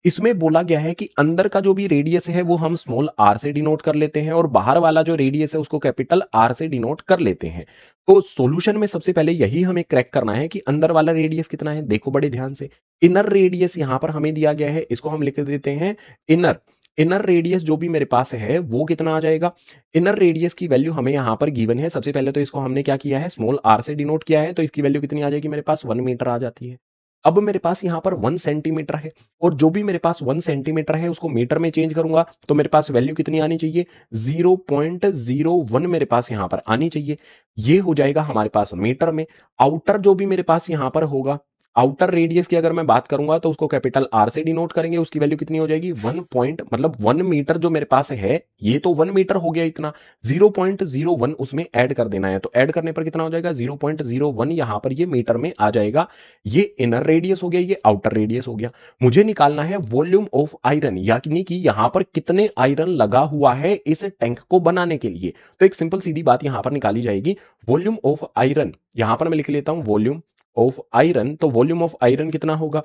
इसमें बोला गया है कि अंदर का जो भी रेडियस है वो हम स्मॉल आर से डिनोट कर लेते हैं, और बाहर वाला जो रेडियस है उसको कैपिटल आर से डिनोट कर लेते हैं। तो सॉल्यूशन में सबसे पहले यही हमें क्रैक करना है कि अंदर वाला रेडियस कितना है। देखो बड़े ध्यान से, इनर रेडियस यहां पर हमें दिया गया है, इसको हम लिख देते हैं इनर। इनर रेडियस जो भी मेरे पास है वो कितना आ जाएगा, इनर रेडियस की वैल्यू हमें यहां पर गिवन है। सबसे पहले तो इसको हमने क्या किया है, स्मॉल आर से डिनोट किया है, तो इसकी वैल्यू कितनी आ जाएगी मेरे पास, 1 मीटर आ जाती है। अब मेरे पास यहां पर 1 सेंटीमीटर है, और जो भी मेरे पास 1 सेंटीमीटर है उसको मीटर में चेंज करूंगा तो मेरे पास वैल्यू कितनी आनी चाहिए, 0.01 मेरे पास यहां पर आनी चाहिए। ये हो जाएगा हमारे पास मीटर में। आउटर जो भी मेरे पास यहां पर होगा, आउटर रेडियस की अगर मैं बात करूंगा तो उसको कैपिटल आर से डिनोट करेंगे, उसकी वैल्यू कितनी हो जाएगी, 1 पॉइंट, मतलब 1 मीटर जो मेरे पास है, ये तो 1 मीटर हो गया इतना, 0.01 उसमें ऐड कर देना है, तो ऐड करने पर कितना हो जाएगा, 0.01 यहां पर ये मीटर में आ जाएगा। ये इनर रेडियस हो गया, ये आउटर रेडियस हो गया। मुझे निकालना है वॉल्यूम ऑफ आयरन, यानी कि यहां पर कितने आयरन लगा हुआ है इस टैंक को बनाने के लिए। तो एक सिंपल सीधी बात यहां पर निकाली जाएगी, वॉल्यूम ऑफ आयरन, यहां पर मैं लिख लेता हूं वॉल्यूम ऑफ आयरन। तो वॉल्यूम ऑफ आयरन कितना होगा,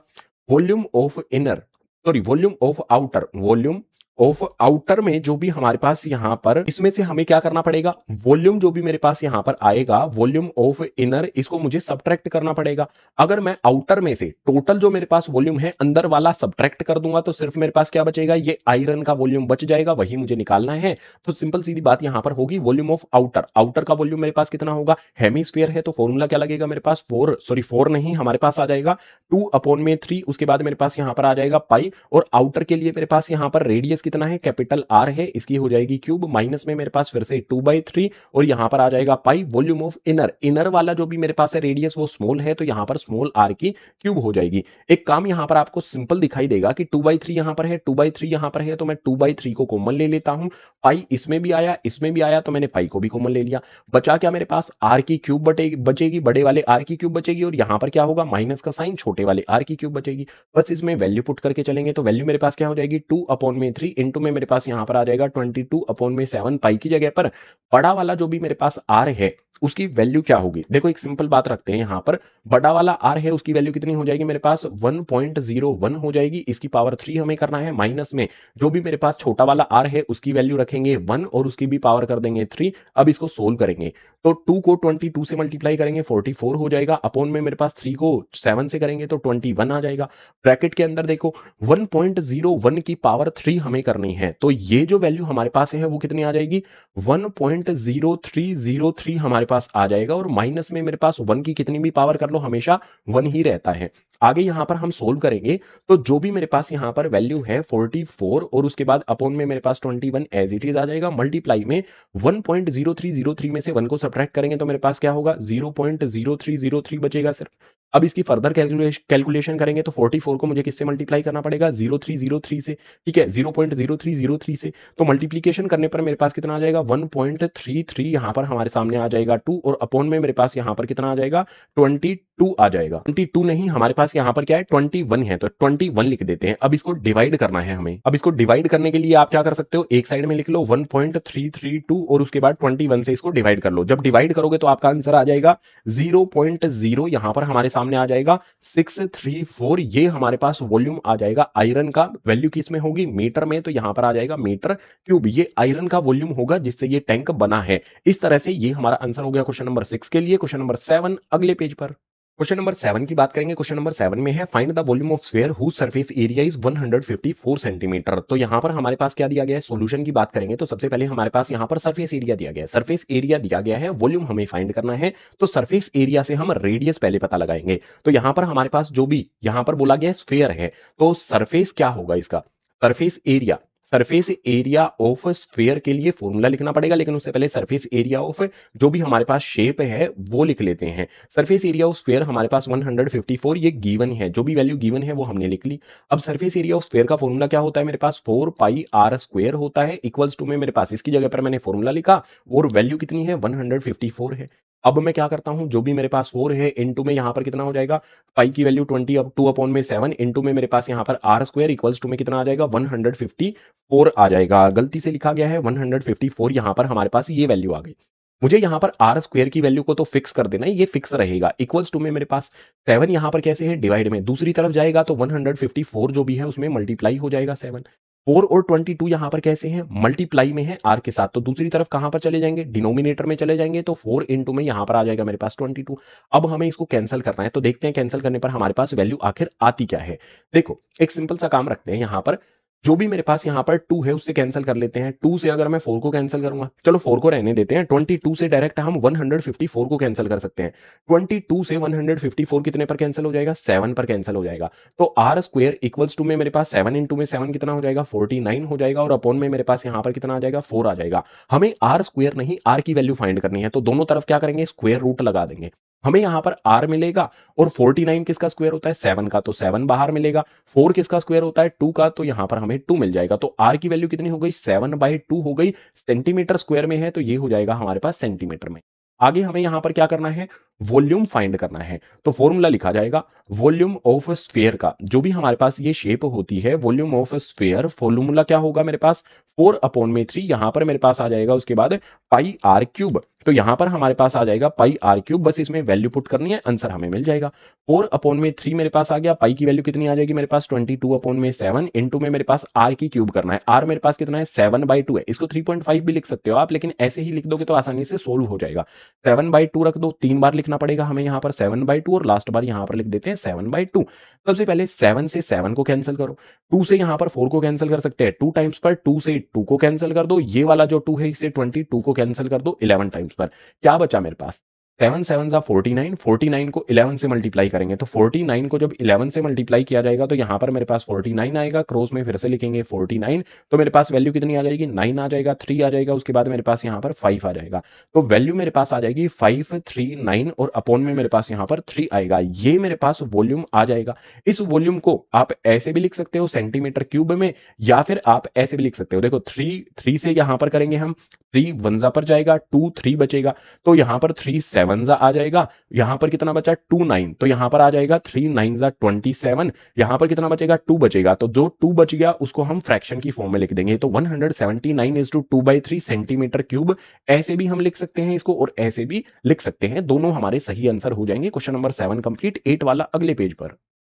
volume of inner, sorry volume of outer, volume of outer में जो भी हमारे पास यहां पर, इसमें से हमें क्या करना पड़ेगा, वॉल्यूम जो भी मेरे पास यहां पर आएगा, वॉल्यूम ऑफ इनर, इसको मुझे सब्ट्रैक्ट करना पड़ेगा। अगर मैं आउटर में से टोटल जो मेरे पास वॉल्यूम है अंदर वाला सब्ट्रैक्ट कर दूंगा तो सिर्फ मेरे पास क्या बचेगा, ये आयरन का वॉल्यूम बच जाएगा, वही मुझे निकालना है। तो सिंपल सीधी बात यहां पर होगी, वॉल्यूम ऑफ आउटर, आउटर का वॉल्यूम मेरे पास कितना होगा, हेमिस्फीयर है तो फॉर्मूला क्या लगेगा मेरे पास, 4 नहीं, हमारे पास आ जाएगा 2/3, उसके बाद मेरे पास यहां पर आ जाएगा पाई, और आउटर के लिए मेरे पास यहां पर रेडियस कितना है, कैपिटल आर है, इसकी हो जाएगी क्यूब, माइनस में मेरे पास फिर से 2/3, और यहां पर आ जाएगा पाई। वॉल्यूम ऑफ इनर, इनर वाला जो भी मेरे पास है रेडियस वो स्मॉल है, तो यहां पर स्मॉल आर की क्यूब हो जाएगी। एक काम यहां पर आपको सिंपल दिखाई देगा कि 2/3 यहां पर है, 2/3 यहां पर है, तो मैं 2/3 को कॉमन ले लेता हूं। पाई इसमें भी आया, इसमें भी आया, तो मैंने पाई को भी कॉमन ले लिया। बचा क्या मेरे पास, आर की क्यूब बचेगी, बड़े वाले आर की क्यूब बचेगी, और यहां पर क्या होगा, माइनस का साइन, छोटे वाले आर की क्यूब बचेगी। बस इसमें वैल्यू पुट करके चलेंगे तो वैल्यू मेरे पास क्या हो जाएगी, 2/3 इंटू में मेरे पास यहां पर आ जाएगा 22/7, पाई की जगह पर बड़ा वाला जो भी मेरे पास आर है उसकी वैल्यू क्या होगी। देखो एक सिंपल बात रखते हैं यहाँ पर, बड़ा वाला आर है उसकी वैल्यू कितनी हो जाएगी मेरे पास 1.01 हो जाएगी, इसकी पावर 3 हमें करना है, माइनस में जो भी मेरे पास छोटा वाला आर है उसकी वैल्यू रखेंगे 1 और उसकी भी पावर कर देंगे 3। अब इसको सोल्व करेंगे तो 2 को 22 से मल्टीप्लाई करेंगे 44 हो जाएगा, अपॉन में मेरे पास 3 को 7 से करेंगे तो 21 आ जाएगा। ब्रैकेट के अंदर देखो 1.01 की पावर 3 हमें करनी है, तो ये जो वैल्यू हमारे पास है वो कितनी आ जाएगी 1.0303 हमारे पास आ जाएगा, और माइनस में मेरे पास 1 की कितनी भी पावर कर लो हमेशा 1 ही रहता है। आगे यहां पर हम सोल्व करेंगे तो जो भी मेरे पास यहां पर वैल्यू है 44 और उसके बाद अपॉन में मेरे पास 21 एज इट इज आ जाएगा, मल्टीप्लाई में 1.0303 में से 1 को सब्ट्रैक्ट करेंगे तो मेरे पास क्या होगा 0.0303 बचेगा सिर्फ। अब इसकी फर्दर कैलकुलेशन करेंगे तो 44 को मुझे किससे मल्टीप्लाई करना पड़ेगा 0303 से, ठीक है 0.0303 से, तो मल्टीप्लीकेशन करने पर मेरे पास कितना आ जाएगा 1.33 यहां पर हमारे सामने आ जाएगा 2, और अपॉन में मेरे पास यहां पर कितना आ जाएगा 22 आ जाएगा। 22 नहीं, हमारे पास यहां पर क्या है 21 है, तो 21 लिख देते हैं। अब इसको डिवाइड करना है हमें। अब इसको डिवाइड करने के लिए आप क्या कर सकते हो, एक साइड में लिख लो 1.332 और उसके बाद 21 से इसको डिवाइड कर लो। जब डिवाइड करोगे तो आपका आंसर आ जाएगा 0.0, यहां पर हमारे सामने आ जाएगा 634। ये हमारे पास वॉल्यूम आ जाएगा आयरन का, वैल्यू किस में होगी मीटर में, तो यहां पर आ जाएगा मीटर क्यूब। ये आयरन का वॉल्यूम होगा जिससे ये टैंक बना है। इस तरह से ये हमारा आंसर हो गया क्वेश्चन नंबर 6 के लिए। क्वेश्चन नंबर 7 अगले पेज पर। क्वेश्चन नंबर 7 की बात करेंगे। क्वेश्चन नंबर 7 में है find the volume of sphere whose surface area is 154 centimetre. तो यहां पर हमारे पास क्या दिया गया है, सॉल्यूशन की बात करेंगे तो सबसे पहले हमारे पास यहां पर सरफेस एरिया दिया गया है, सरफेस एरिया दिया गया है, वॉल्यूम हमें फाइंड करना है। तो सरफेस एरिया से हम रेडियस पहले पता लगाएंगे। तो यहां पर हमारे पास जो भी यहां पर बोला गया है स्फीयर है, तो सरफेस क्या होगा इसका, surface area, surface area of sphere के लिए फॉर्मूला लिखना पड़ेगा, लेकिन उससे पहले सरफेस एरिया ऑफ जो भी हमारे पास शेप है वो लिख लेते हैं। सरफेस एरिया ऑफ स्फीयर हमारे पास 154 ये गिवन है, जो भी वैल्यू गिवन है वो हमने लिख ली। अब सरफेस एरिया ऑफ स्फीयर का फॉर्मूला क्या होता है मेरे पास 4 पाई आर स्क्वायर होता है, इक्वल्स टू में मेरे पास इसकी जगह पर मैंने फॉर्मूला लिखा और वैल्यू कितनी है 154 है। अब मैं क्या करता हूं, जो भी मेरे पास 4 है इनटू में यहां पर कितना हो जाएगा, पाई की वैल्यू 20 अब 2 अपॉन में 7 इनटू में मेरे पास यहां पर आर स्क्वायर इक्वल्स टू में कितना आ जाएगा 154 आ जाएगा। गलती से लिखा गया है 154, यहां पर हमारे पास ये वैल्यू आ गई। मुझे यहां पर आर स्क्वायर की वैल्यू को तो फिक्स कर देना है, ये फिक्स रहेगा। इक्वल्स टू में मेरे पास 7 यहां पर कैसे है डिवाइड में, दूसरी तरफ जाएगा तो 154 जो भी है उसमें मल्टीप्लाई हो जाएगा 7। 4 और 22 यहां पर कैसे हैं मल्टीप्लाई में है आर के साथ, तो दूसरी तरफ कहां पर चले जाएंगे डिनोमिनेटर में चले जाएंगे, तो 4 इंटू में यहां पर आ जाएगा मेरे पास 22। अब हमें इसको कैंसिल करना है, तो देखते हैं कैंसिल करने पर हमारे पास वैल्यू आखिर आती क्या है। देखो एक सिंपल सा काम रखते हैं, यहां पर जो भी मेरे पास यहां पर 2 है उससे कैंसिल कर लेते हैं। 2 से अगर मैं 4 को कैंसिल करूंगा, चलो 4 को रहने देते हैं, 22 से डायरेक्ट हम 154 को कैंसिल कर सकते हैं। 22 से 154 कितने पर कैंसिल हो जाएगा 7 पर कैंसिल हो जाएगा। तो आर स्क्वायर इक्वल्स टू में मेरे पास 7 इंटू में 7 कितना हो जाएगा 49 हो जाएगा, और अपॉन में मेरे पास यहां पर कितना आ जाएगा 4 आ जाएगा। हमें आर स्क्वायर नहीं आर की वैल्यू फाइंड करनी है, तो दोनों तरफ क्या करेंगे स्क्वायर रूट लगा देंगे। हमें यहां पर आर मिलेगा और 49 किसका स्क्वायर होता है 7 का, तो 7 बाहर मिलेगा। 4 किसका स्क्वायर होता है 2 का, तो यहां पर हमें 2 मिल जाएगा। तो आर की वैल्यू कितनी हो गई 7/2 हो गई, सेंटीमीटर स्क्वायर में है तो ये हो जाएगा हमारे पास सेंटीमीटर में। आगे हमें यहां पर क्या करना है वॉल्यूम फाइंड करना है, तो फॉर्मूला लिखा जाएगा वॉल्यूम ऑफ स्फीयर का, जो भी हमारे पास ये शेप होती है वॉल्यूम ऑफ स्फीयर, फॉर्मूला क्या होगा मेरे पास 4/3, यहां पर मेरे पास आ जाएगा उसके बाद पाई आर क्यूब, तो यहां पर हमारे पास आ जाएगा पाई आर क्यूब, बस इसमें वैल्यू पुट करनी है आंसर हमें मिल जाएगा। 4/3 मेरे पास आ गया, पाई की वैल्यू कितनी आ जाएगी मेरे पास 22/7 इंटू में मेरे पास आर की क्यूब करना है, आर मेरे पास कितना है 7/2 है, इसको 3.5 भी लिख सकते हो आप, लेकिन ऐसे ही लिख दोगे तो आसानी से सोल्व हो जाएगा। 7/2 रख दो, 3 बार लिखना पड़ेगा हमें यहाँ पर 7/2 और लास्ट बार यहाँ पर लिख देते हैं 7/2। सबसे पहले 7 से 7 को कैंसिल करो, 2 से यहाँ पर 4 को कैंसिल कर सकते हैं 2 टाइम्स पर, 2 से 2 को कैंसिल कर दो, ये वाला जो 2 है इसे 22 को कैंसिल कर दो 11 टाइम्स पर, क्या बचा मेरे पास 7 7 49, 49 को 11 से मल्टीप्लाई करेंगे, तो 49 को जब 11 से मल्टीप्लाई किया जाएगा तो यहां पर मेरे पास 49 आएगा, क्रॉस में फिर से लिखेंगे 49, तो मेरे पास वैल्यू कितनी आ जाएगी 9 आ जाएगा, 3 आ जाएगा, उसके बाद मेरे पास यहां पर 5 आ जाएगा, तो वैल्यू मेरे पास आ जाएगी 539 और अपॉन में मेरे पास यहां पर 3 आएगा, ये मेरे पास वॉल्यूम आ जाएगा। इस वॉल्यूम को आप ऐसे भी लिख सकते हो सेंटीमीटर क्यूब में, या फिर आप ऐसे भी लिख सकते हो, देखो 3 से यहां पर करेंगे हम 3 1 पर जाएगा 2 3 बचेगा, तो यहां पर 3 7 7 जा आ जाएगा, यहाँ पर कितना बचा 2 9, तो यहाँ पर आ जाएगा 3 9 जा 27, यहाँ पर कितना बचेगा 2 बचेगा, तो जो 2 बच गया उसको हम फ्रैक्शन की फॉर्म में लिख देंगे, तो 179/2/3 सेंटीमीटर क्यूब। ऐसे भी हम लिख सकते हैं इसको और ऐसे भी लिख सकते हैं, दोनों हमारे सही आंसर हो जाएंगे। Question number 7 complete. 8 वाला अगले पेज पर।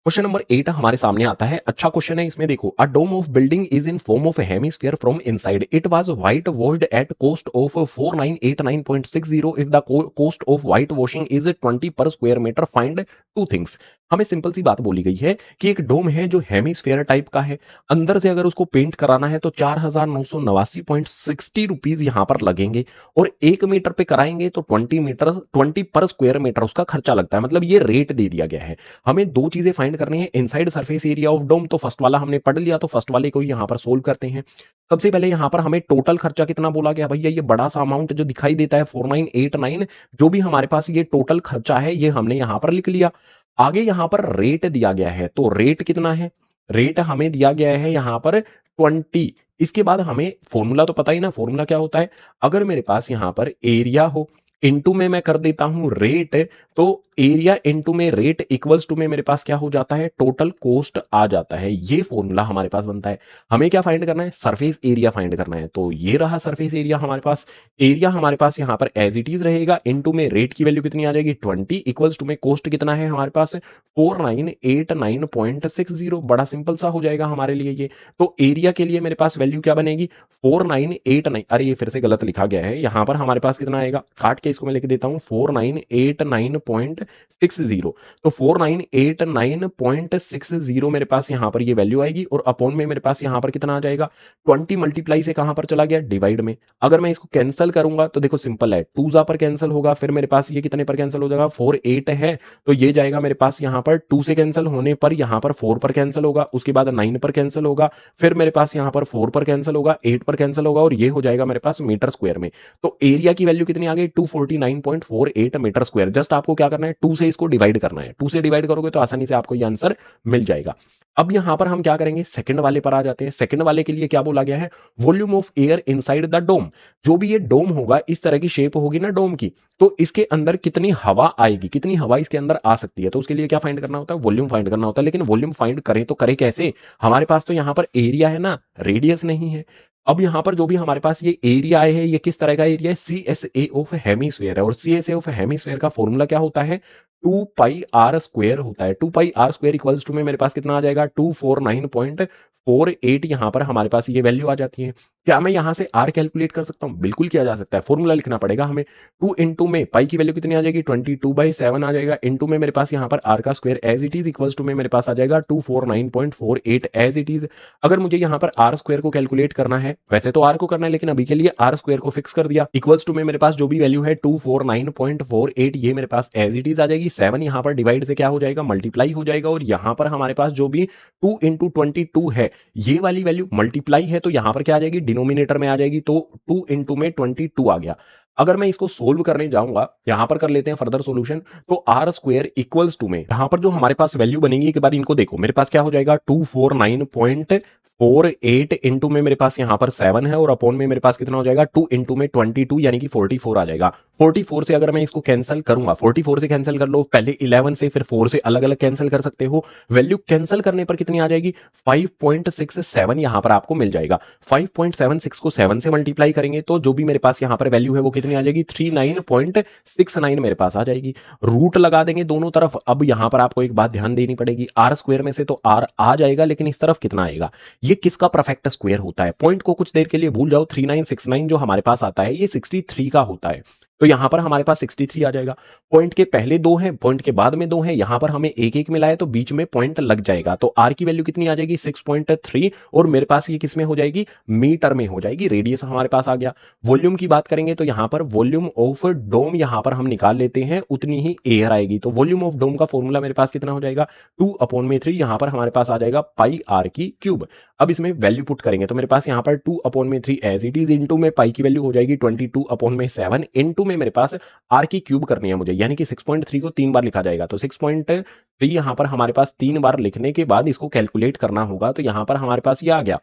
क्वेश्चन नंबर 8 हमारे सामने आता है। अच्छा क्वेश्चन है, इसमें देखो, a dome of building is in form of hemisphere from inside, it was white washed at cost of 4989.60, if the cost of white washing is 20 per square metre, find two things. हमें simple सी बात बोली गई है कि एक डोम है जो हेमिस्फीयर टाइप का है, अंदर से अगर उसको पेंट कराना है तो 4989.60 रुपीज यहां पर लगेंगे, और 1 मीटर पे कराएंगे तो 20 पर स्क्वायर मीटर उसका खर्चा लगता है। मतलब ये रेट दे दिया गया है। हमें दो चीजें फाइंड करनी है, inside surface area of dome, तो फर्स्ट वाला हमने पढ़ लिया, तो फर्स्ट वाले को यहां पर सोल्व करते हैं। सबसे पहले यहां पर हमें टोटल खर्चा कितना बोला गया भैया, ये बड़ा सा अमाउंट जो दिखाई देता है 4989, जो भी हमारे पास ये टोटल खर्चा है ये हमने यहां पर लिख लिया। आगे यहां पर रेट दिया गया है, तो रेट कितना है, रेट हमें दिया गया है यहां पर 20। इसके बाद हमें फॉर्मूला तो पता ही ना, फॉर्मूला क्या होता है, अगर मेरे पास यहां पर एरिया हो, इनटू में मैं कर देता हूं रेट, तो एरिया इनटू में रेट इक्वल्स टू में मेरे पास क्या हो जाता है, टोटल कॉस्ट आ जाता है। ये फॉर्मूला हमारे पास बनता है। हमें क्या फाइंड करना है, सरफेस एरिया फाइंड करना है, तो ये रहा सरफेस एरिया हमारे पास। एरिया हमारे पास यहां पर एज इट इज रहेगा, इनटू में रेट की वैल्यू कितनी आ जाएगी 20, इक्वल्स टू में कॉस्ट कितना है हमारे पास 4989.60। बड़ा सिंपल सा हो जाएगा हमारे लिए ये। तो एरिया के लिए मेरे पास वैल्यू क्या बनेगी 4989, अरे ये फिर से गलत लिखा गया है, यहां पर हमारे पास कितना आएगा, काट के इसको मैं लिख देता हूं 4989.60, तो 4989.60 मेरे पास यहां पर ये वैल्यू आएगी, और अपॉन में मेरे पास यहां पर कितना आ जाएगा 20 मल्टीप्लाई से कहां पर चला गया, डिवाइड में। अगर मैं इसको कैंसिल करूंगा तो देखो सिंपल है, 2 जा पर कैंसिल होगा, फिर मेरे पास ये कितने पर कैंसिल हो जाएगा 4 8 है, तो ये जाएगा मेरे पास यहां पर 2 से कैंसिल होने पर यहां पर 4 पर कैंसिल होगा, उसके बाद 9 पर कैंसिल होगा, फिर मेरे पास यहां पर 4 पर कैंसिल होगा, 8 पर कैंसिल होगा, और ये हो जाएगा मेरे पास मीटर स्क्वायर में। तो एरिया की वैल्यू कितनी आ गई 249.48 मीटर स्क्वायर। जस्ट आपको क्या करना है, 2 से इसको डिवाइड करना है, 2 से डिवाइड करोगे तो आसानी से आपको ये आंसर मिल जाएगा। अब यहां पर हम क्या करेंगे, सेकंड वाले पर आ जाते हैं। सेकंड वाले के लिए क्या बोला गया है, volume of air inside the dome. जो भी ये डोम होगा, इस तरह की शेप होगी ना डोम की, तो इसके अंदर कितनी हवा आएगी, कितनी हवा इसके अंदर आ सकती है, तो उसके लिए क्या फाइंड करना होता है, वॉल्यूम फाइंड करना होता है। लेकिन वॉल्यूम फाइंड करें तो करें कैसे, हमारे पास तो यहां पर एरिया है ना, रेडियस नहीं है। अब यहां पर जो भी हमारे पास ये एरिया है, ये किस तरह का एरिया है, CSA ऑफ हेमिस्फीयर है, और CSA ऑफ हेमिस्फीयर का फॉर्मूला क्या होता है 2πr² होता है। 2πr² इक्वल्स टू में मेरे पास कितना आ जाएगा 249.48, यहां पर हमारे पास ये वैल्यू आ जाती है। क्या मैं यहां से आर कैलकुलेट कर सकता हूं, बिल्कुल किया जा सकता है, फॉर्मूला लिखना पड़ेगा हमें। 2 इंटू में पाई की वैल्यू कितनी आ जाएगी 22/7 आ जाएगा, इंटू में मेरे पास यहां पर आर का square as it is equals to में मेरे पास आ जाएगा 249.48 एज इट इज। अगर मुझे यहां पर आर स्क्वायर को कैलकुलेट करना है, वैसे तो आर को करना है लेकिन अभी के लिए आर स्क्वायर को फिक्स कर दिया, इक्वल्स टू में मेरे पास जो भी वैल्यू है 249.48 ये मेरे पास एज इट इज आ जाएगी। 7 यहां पर डिवाइड से क्या हो जाएगा, मल्टीप्लाई हो जाएगा, और यहां पर हमारे पास जो भी 2 इंटू 22 है, ये वाली वैल्यू मल्टीप्लाई है, तो यहां पर क्या आ जाएगी, डिनोमिनेटर में आ जाएगी, तो 2 इंटू में 22 आ गया। अगर मैं इसको सोल्व करने जाऊंगा, यहां पर कर लेते हैं फर्दर सॉल्यूशन, तो आर स्क्वायर इक्वल्स टू में यहां पर जो हमारे पास वैल्यू बनेगी, एक बार इनको देखो, मेरे पास क्या हो जाएगा 249.48 इंटू में मेरे पास यहां पर 7 है, और अपॉन में मेरे पास कितना हो जाएगा 2 इंटू में 22 यानी कि 44 आ जाएगा। 44 से अगर मैं इसको कैंसिल करूंगा, 44 से कैंसिल कर लो, पहले 11 से फिर 4 से अलग अलग कैंसिल कर सकते हो, वैल्यू कैंसिल करने पर कितनी आ जाएगी 5.67 यहां पर आपको मिल जाएगा। 5.76 को 7 से मल्टीप्लाई करेंगे तो जो भी मेरे पास यहां पर वैल्यू है वो कितनी आ जाएगी 39.69 मेरे पास आ जाएगी। रूट लगा देंगे दोनों तरफ। अब यहां पर आपको एक बात ध्यान देनी पड़ेगी, आर स्क्वायर में से तो आर आ जाएगा, लेकिन इस तरफ कितना आएगा, ये किसका परफेक्ट स्क्वायर होता है। पॉइंट को कुछ देर के लिए भूल जाओ, 3969 जो हमारे पास आता है ये 63 का होता है, तो यहां पर हमारे पास 63 आ जाएगा। पॉइंट के पहले 2 हैं, पॉइंट के बाद में 2 हैं, यहां पर हमें एक एक मिला है तो बीच में पॉइंट लग जाएगा, तो आर की वैल्यू कितनी आ जाएगी 6.3, और मेरे पास ये किसमें हो जाएगी, मीटर में हो जाएगी। रेडियस हमारे पास आ गया। वॉल्यूम की बात करेंगे तो यहां पर वॉल्यूम ऑफ डोम यहां पर हम निकाल लेते हैं, उतनी ही एयर आएगी, तो वॉल्यूम ऑफ डोम का फॉर्मूला मेरे पास कितना हो जाएगा 2/3, यहां पर हमारे पास आ जाएगा πr³। अब इसमें वैल्यू पुट करेंगे तो मेरे पास यहां पर 2/3 एज इट इज, इंटू में पाई की वैल्यू हो जाएगी 22/7, इंटू में मेरे पास आर की क्यूब करनी है मुझे, यानी कि 6.3 को 3 बार लिखा जाएगा, तो 6.3 यहां पर हमारे पास 3 बार लिखने के बाद इसको कैलकुलेट करना होगा, तो यहां पर हमारे पास ये आ गया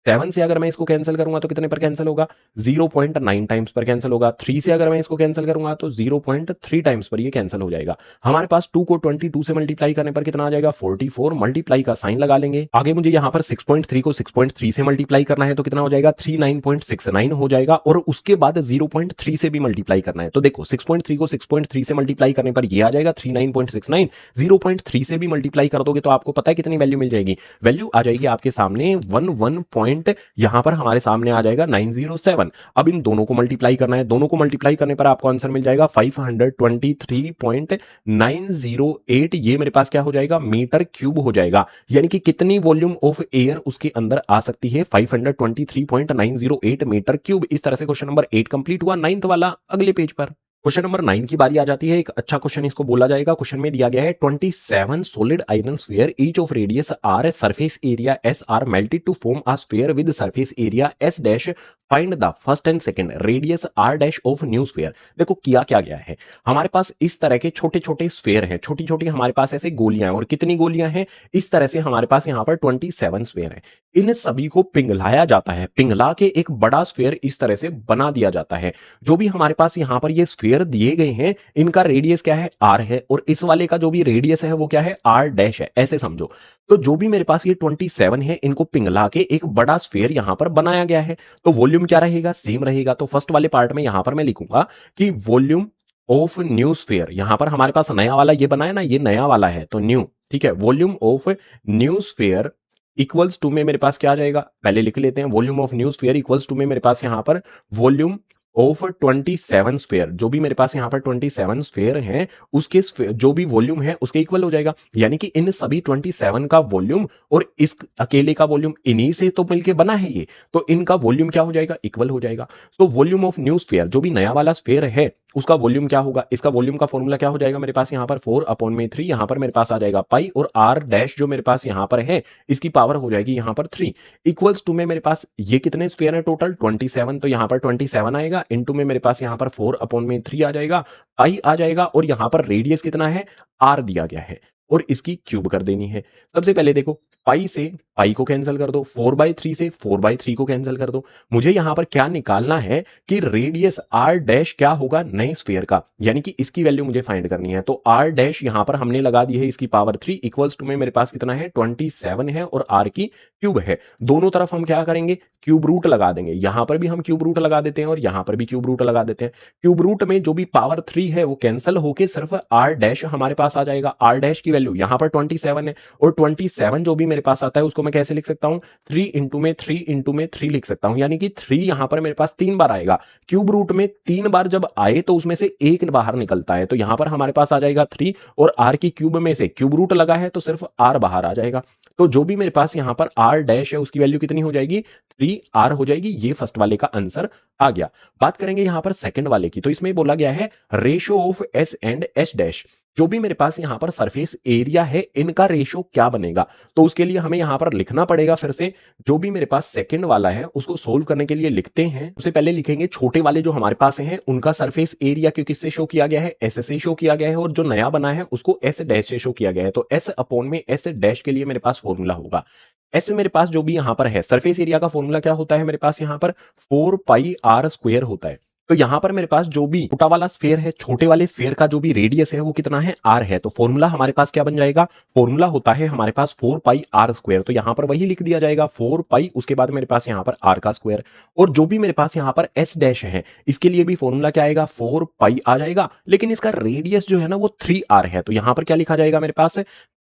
7 से अगर मैं इसको कैंसिल करूंगा तो कितने पर कैंसिल होगा, 0.9 टाइम्स पर कैंसिल होगा। 3 से अगर मैं इसको कैंसिल करूंगा तो 0.3 टाइम्स पर ये कैंसिल हो जाएगा। हमारे पास 2 को 22 से मल्टीप्लाई करने पर कितना आ जाएगा, 44। मल्टीप्लाई का साइन लगा लेंगे। आगे मुझे यहाँ पर 6.3 को 6.3 से मल्टीप्लाई करना है तो कितना हो जाएगा, 39.69 हो जाएगा। और उसके बाद 0.3 से भी मल्टीप्लाई करना है तो देखो 6.3 को 6.3 से मल्टीप्लाई करने पर ये आ जाएगा 39.69। 0.3 से भी मल्टीप्लाई कर दोगे तो आपको पता है कितनी वैल्यू मिल जाएगी, वैल्यू आ जाएगी आपके सामने 11 पॉइंट, यहां पर हमारे सामने आ जाएगा 907। अब इन दोनों को मल्टीप्लाई करना है, दोनों को मल्टीप्लाई करने पर आपको आंसर मिल जाएगा 523.908। ये मेरे पास क्या हो जाएगा, मीटर क्यूब हो जाएगा। यानी कि कितनी वॉल्यूम ऑफ एयर उसके अंदर आ सकती है, 523.908 मीटर क्यूब। इस तरह से क्वेश्चन नंबर 8 कंप्लीट हुआ। 9th वाला अगले पेज पर। क्वेश्चन नंबर 9 की बारी आ जाती है। एक अच्छा क्वेश्चन इसको बोला जाएगा। क्वेश्चन में दिया गया है 27 solid iron sphere each of radius r, surface area s are melted to form a sphere with surface area s dash, find the first and second radius r dash of new sphere. देखो किया क्या गया है, हमारे पास इस तरह के छोटे छोटे स्फीयर हैं, छोटी छोटी हमारे पास ऐसे गोलियां हैं। और कितनी गोलियां हैं, इस तरह से हमारे पास यहाँ पर 27 स्फीयर हैं। इन सभी को पिघलाया जाता है, पिघला के एक बड़ा स्फीयर इस तरह से बना दिया जाता है। जो भी हमारे पास यहाँ पर ये स्फीयर दिए गए हैं, इनका रेडियस क्या है, r है। और इस वाले का जो भी रेडियस है वो क्या है, r डैश है। ऐसे समझो। तो जो भी मेरे पास ये 27 है, इनको पिघला के एक बड़ा स्फीयर यहां पर बनाया गया है। तो वॉल्यूम क्या रहेगा, सेम रहेगा। तो फर्स्ट वाले पार्ट में यहां पर मैं लिखूंगा कि वॉल्यूम ऑफ न्यू स्फीयर। यहां पर हमारे पास नया वाला ये बना है ना, ये नया वाला है तो न्यू, ठीक है। Volume of new sphere equals to में मेरे पास क्या आ जाएगा, पहले लिख लेते हैं। Volume of new sphere equals to में मेरे पास यहां पर वॉल्यूम ऑफ 27 स्फीयर, जो भी मेरे पास यहाँ पर 27 स्फीयर हैं, उसके जो भी वॉल्यूम है उसके इक्वल हो जाएगा। यानी कि इन सभी 27 का वॉल्यूम और इस अकेले का वॉल्यूम, इन्हीं से तो मिलके बना है ये, तो इनका वॉल्यूम क्या हो जाएगा, इक्वल हो जाएगा। तो वॉल्यूम ऑफ न्यू स्फीयर, जो भी नया वाला स्फीयर है, उसका वॉल्यूम क्या होगा, इसका वॉल्यूम का फॉर्मूला क्या हो जाएगा मेरे पास यहाँ पर 4/3। यहाँ पर मेरे पास आ जाएगा पाई, और आर डैश जो मेरे पास यहाँ पर है इसकी पावर हो जाएगी यहाँ पर 3 इक्वल्स टू में मेरे पास ये कितने स्फीयर है टोटल 27। तो यहाँ पर 27 आएगा, इनटू में मेरे पास यहाँ पर 4/3 आ जाएगा, पाई आ जाएगा। और यहाँ पर रेडियस कितना है, आर दिया गया है, और इसकी क्यूब कर देनी है। सबसे पहले देखो, पाई से पाई को कैंसिल कर दो, 4/3 से 4/3 को कैंसिल कर दो। मुझे यहां पर क्या निकालना है कि रेडियस आर डैश क्या होगा नए स्फीयर का, यानी कि इसकी वैल्यू मुझे फाइंड करनी है। तो आर डैश यहां पर हमने लगा दी है इसकी पावर 3 इक्वल्स टू में मेरे पास कितना है 27 है, और आर की क्यूब है। दोनों तरफ हम क्या करेंगे, क्यूब रूट लगा देंगे। यहां पर भी हम क्यूब रूट लगा देते हैं और यहां पर भी क्यूब रूट लगा देते हैं। क्यूब रूट में जो भी पावर 3 है वो कैंसिल होके सिर्फ आर डैश हमारे पास आ जाएगा। आर डैश की वैल्यू यहां पर 27 है, और 27 जो भी मेरे पास आता है उसको मैं कैसे लिख सकता हूं, 3 इंटू में 3 लिख सकता हूं। यानी कि 3 यहां पर मेरे पास 3 बार आएगा। क्यूब रूट में 3 बार जब आए तो उसमें से एक बाहर निकलता है, तो यहां पर हमारे पास आ जाएगा 3, और आर की क्यूब में से क्यूब रूट लगा है तो सिर्फ आर बाहर आ जाएगा। तो जो भी मेरे पास यहां पर आर डैश है उसकी वैल्यू कितनी हो जाएगी, 3r हो जाएगी। ये फर्स्ट वाले का आंसर आ गया। बात करेंगे यहां पर सेकंड वाले की, तो इसमें बोला गया है ratio of S and S dash. जो भी मेरे पास यहां पर सरफेस एरिया है, इनका रेशियो क्या बनेगा, तो उसके लिए हमें यहां पर लिखना पड़ेगा। फिर से जो भी मेरे पास सेकंड वाला है उसको सोल्व करने के लिए लिखते हैं। सबसे पहले लिखेंगे छोटे वाले जो हमारे पास हैं उनका सरफेस एरिया क्यों किससे शो किया गया है, एस से शो किया गया है, और जो नया बना है उसको एस डैश से शो किया गया है। तो एस अपॉन में एस डैश के लिए मेरे पास फॉर्मूला होगा। ऐसे मेरे पास जो भी यहां पर है सरफेस एरिया का फॉर्मूला क्या होता है मेरे पास यहां पर 4πr² होता है। तो यहां पर मेरे पास जो भी छोटा वाला स्फीयर है, छोटे वाले स्फीयर का जो भी रेडियस है वो कितना है, आर है। तो फॉर्मूला हमारे पास क्या बन जाएगा, फॉर्मूला होता है हमारे पास 4πr²। तो यहां पर वही लिख दिया जाएगा 4π, उसके बाद मेरे पास यहां पर आर का स्क्वायर। और जो भी मेरे पास यहां पर एस डैश है, इसके लिए भी फॉर्मूला क्या आएगा, 4π आ जाएगा। लेकिन इसका रेडियस जो है ना वो 3r है, तो यहां पर क्या लिखा जाएगा मेरे पास